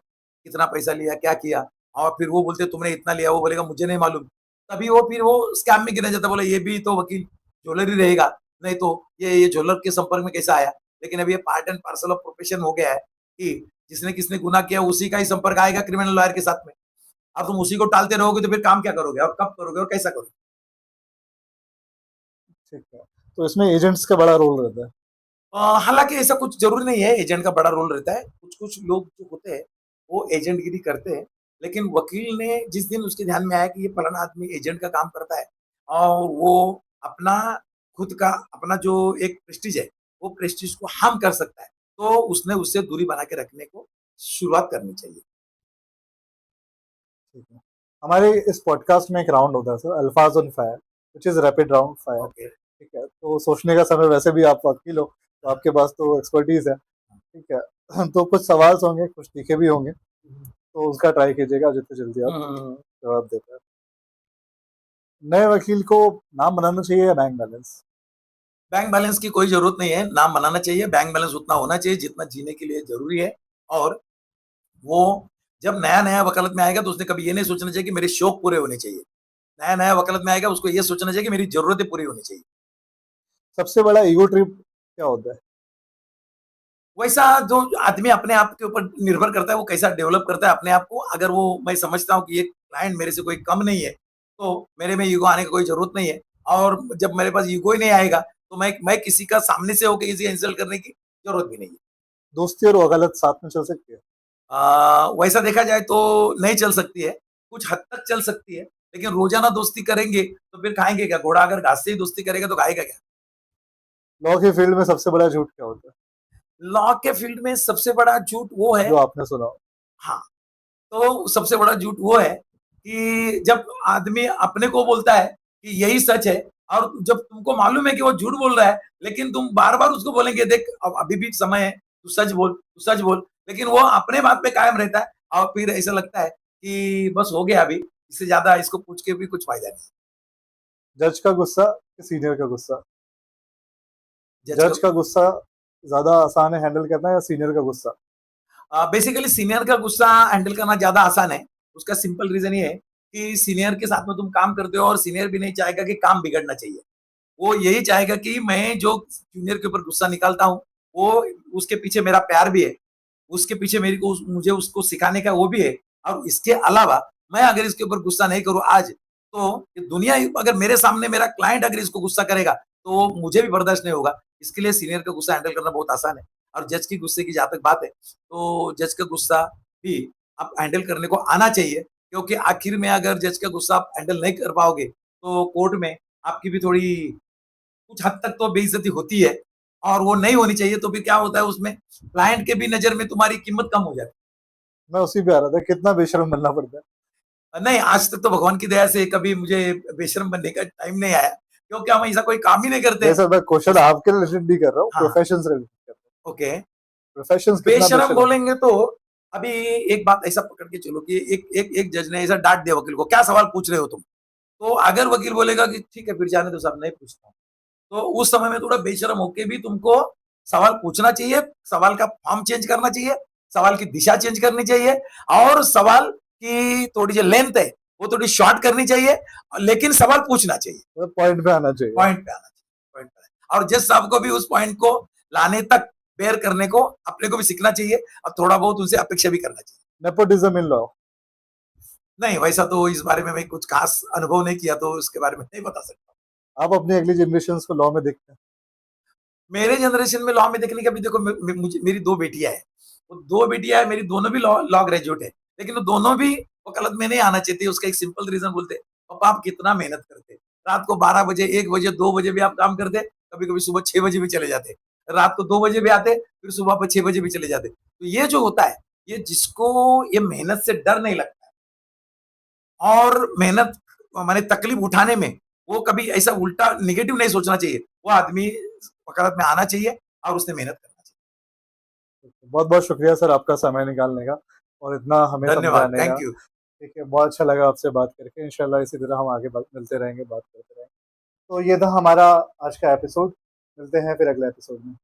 कितना पैसा लिया, क्या किया, और फिर वो बोलते हैं तुमने इतना लिया, वो बोलेगा मुझे नहीं मालूम। तभी वो फिर वो स्कैम में गिना जाता है, बोला ये भी तो वकील ज्वेलर ही रहेगा, नहीं तो ये ज्वेलर के संपर्क में कैसा आया? लेकिन अब ये part and parcel of profession हो गया है कि जिसने किसने गुनाह किया उसी का ही संपर्क आएगा क्रिमिनल लॉयर के साथ में। अब तुम उसी को टालते रहोगे तो फिर काम क्या करोगे और कब करोगे और कैसा करोगे? ठीक है, तो इसमें एजेंट्स का बड़ा रोल रहता है। हालाँकि ऐसा कुछ ज़रूरी नहीं है, एजेंट का बड़ा रोल रहता है। कुछ-कुछ लोग जो होते हैं, वो एजेंटगिरी करते हैं, लेकिन वकील ने जिस दिन उसके ध्यान में आया कि ये फलाना आदमी एजेंट का काम करता है और वो अपना खुद का अपना जो एक प्रेस्टीज है, वो प्रेस्टीज को हार्म कर सकता है, तो उसने उससे दूरी बना के रखने को शुरुआत करनी चाहिए। ठीक है, हमारे इस पॉडकास्ट में एक राउंड होता है सर, अल्फाज on fire, which is rapid round fire. Okay. ठीक है, तो सोचने का समय, वैसे भी आप वकील हो तो आपके पास तो एक्सपर्टीज है। ठीक है, तो कुछ सवाल होंगे, कुछ तीखे भी होंगे, तो उसका ट्राई कीजिएगा जितने जल्दी आप हुँ। जवाब दे पाए। नए वकील को नाम बनाना चाहिए या बैंक बैलेंस? बैंक बैलेंस की कोई ज़रूरत नहीं है, नाम बनाना चाहिए, बैंक बैलेंस उतना होना चाहिए जितना जीने के लिए ज़रूरी है, और वो जब नया-नया वकालत में आएगा तो उसने कभी ये नहीं सोचना चाहिए कि मेरे शौक पूरे होने चाहिए। नया-नया वकालत में आएगा उसको ये सोचना चाहिए कि मेरी ज़रूरतें पूरी होनी चाहिए। सबसे बड़ा ईगो ट्रिप क्या होता है? वैसा जो आदमी अपने आप के ऊपर निर्भर करता है, वो कैसा डेवलप करता है अपने आप को। अगर वो मैं समझता हूँ कि ये क्लाइंट मेरे से कोई कम नहीं है, तो मेरे में ईगो आने की कोई ज़रूरत नहीं है। और जब मेरे पास ईगो ही नहीं आएगा, तो मैं किसी का सामने से होके किसी का इंसल्ट करने की ज़रूरत भी नहीं है। दोस्ती और वकालत साथ में चल सकती है? वैसा देखा जाए तो नहीं चल सकती है, कुछ हद तक चल सकती है, लेकिन रोज़ाना दोस्ती करेंगे, तो फिर खाएँगे क्या? घोड़ा अगर घास से ही दोस्ती करेगा तो खाएगा क्या? लॉ के फील्ड में सबसे बड़ा झूठ क्या होता है, लॉ के फील्ड में सबसे बड़ा झूठ वो है। जो आपने सुना हो? हाँ, तो सबसे बड़ा झूठ वो है कि जब आदमी अपने को बोलता है कि यही सच है, और जब तुमको मालूम है कि वो झूठ बोल रहा है, लेकिन तुम बार-बार उसको बोलेंगे, देख अब अभी भी समय है, तू सच बोल, लेकिन वो अपने बात पे कायम रहता है। और फिर ऐसा लगता है कि बस हो गया अभी, इससे ज़्यादा इसको पूछ के भी कुछ फ़ायदा नहीं। जज का गुस्सा कि सीनियर का गुस्सा? जज का जज का गुस्सा ज़्यादा आसान है हैंडल करना या सीनियर का गुस्सा? बेसिकली सीनियर का गुस्सा हैंडल करना ज़्यादा आसान है। उसका सिंपल रीज़न ये है कि सीनियर के साथ में तुम काम करते हो, और सीनियर भी नहीं चाहेगा कि काम बिगड़ना चाहिए। वो यही चाहेगा कि मैं जो जूनियर के ऊपर गुस्सा निकालता हूँ, वो उसके पीछे मेरा प्यार भी है, उसके पीछे मेरी को मुझे उसको सिखाने का वो भी है। और इसके अलावा मैं अगर इसके ऊपर गुस्सा नहीं करूँ आज, तो ये दुनिया ही अगर मेरे सामने मेरा क्लाइंट अगर इसको गुस्सा करेगा, तो मुझे भी बर्दाश्त नहीं होगा। इसके लिए सीनियर का गुस्सा हैंडल करना बहुत आसान है। और जज के गुस्से की जहाँ तक बात है, तो जज का गुस्सा भी आप हैंडल करने को आना चाहिए, क्योंकि आखिर में अगर जज का गुस्सा आप हैंडल नहीं कर पाओगे, तो कोर्ट में आपकी भी थोड़ी कुछ हद तक तो बेइज्जती होती है, और वो नहीं होनी चाहिए। तो फिर क्या होता है उसमें, क्लाइंट के भी नज़र में तुम्हारी कीमत कम हो जाती मैं उसी पे आ रहा था, कितना बेशर्म बनना पड़ता है? है। नहीं, आज तक तो भगवान की दया से कभी मुझे बेशर्म बनने का टाइम नहीं आया, क्योंकि हम ऐसा कोई काम ही नहीं करते। नहीं सर, मैं क्वेश्चन उस आपके रिलेटेड नहीं कर रहा हूँ, हाँ, प्रोफेशन से रिलेटेड कर रहा हूँ। ओके। प्रोफेशंस कितना बेशर्म बेशर्म? बोलेंगे तो अभी एक बात ऐसा पकड़ के चलो कि एक जज ने ऐसा डाँट दिया वकील को, "क्या सवाल पूछ रहे हो तुम?" तो अगर वकील बोलेगा कि ठीक है फिर जाने दो साहब, नहीं पूछता हूँ। तो उस समय में थोड़ा बेशर्म होके भी तुमको सवाल पूछना चाहिए, सवाल का फॉर्म चेंज करना चाहिए, सवाल की दिशा चेंज करनी चाहिए, और सवाल की थोड़ी जो लेंथ है, वो थोड़ी शॉर्ट करनी चाहिए, लेकिन सवाल पूछना चाहिए, मतलब पॉइंट पे आना चाहिए। पॉइंट पे आना चाहिए, पॉइंट पे आना। और जज साहब को भी उस पॉइंट को लाने तक बेयर करने को अपने को भी सीखना चाहिए, और थोड़ा बहुत उनसे अपेक्षा भी करना चाहिए। Nepotism in law? नहीं, वैसा तो इस बारे में मैं कुछ खास अनुभव नहीं किया, तो उसके बारे में नहीं बता सकता। आप अपनी अगली जनरेशन को लॉ में देखते हैं? मेरे जनरेशन में लॉ में देखने का भी देखो, मुझे मेरी 2 बेटियाँ हैं। वो 2 बेटियाँ हैं मेरी, दोनों भी लॉ लॉ ग्रेजुएट हैं। लेकिन वो दोनों भी वकालत में नहीं आना चाहती। उसका एक सिंपल रीज़न बोलते हैं, "पापा आप कितना मेहनत करते। रात को 12 बजे, 1 बजे, 2 बजे भी आप काम करते, कभी-कभी सुबह 6 बजे भी चले जाते। रात को 2 बजे भी आते, फिर सुबह पे 6 बजे भी चले जाते।" तो ये जो होता है, ये जिसको ये मेहनत से डर नहीं लगता है, और मेहनत माने तकलीफ उठाने में, वो कभी ऐसा उल्टा नेगेटिव नहीं सोचना चाहिए। वो आदमी वकालत में आना चाहिए, और उसने मेहनत करना चाहिए। बहुत-बहुत शुक्रिया सर आपका समय निकालने का और इतना हमें धन्यवाद, समझाने का। Thank you. ठीक है, बहुत अच्छा लगा आपसे बात करके। इंशाल्लाह इसी तरह हम आगे बात मिलते रहेंगे, बात करते रहेंगे। तो ये था हमारा आज का एपिसोड। मिलते हैं फिर अगले एपिसोड में।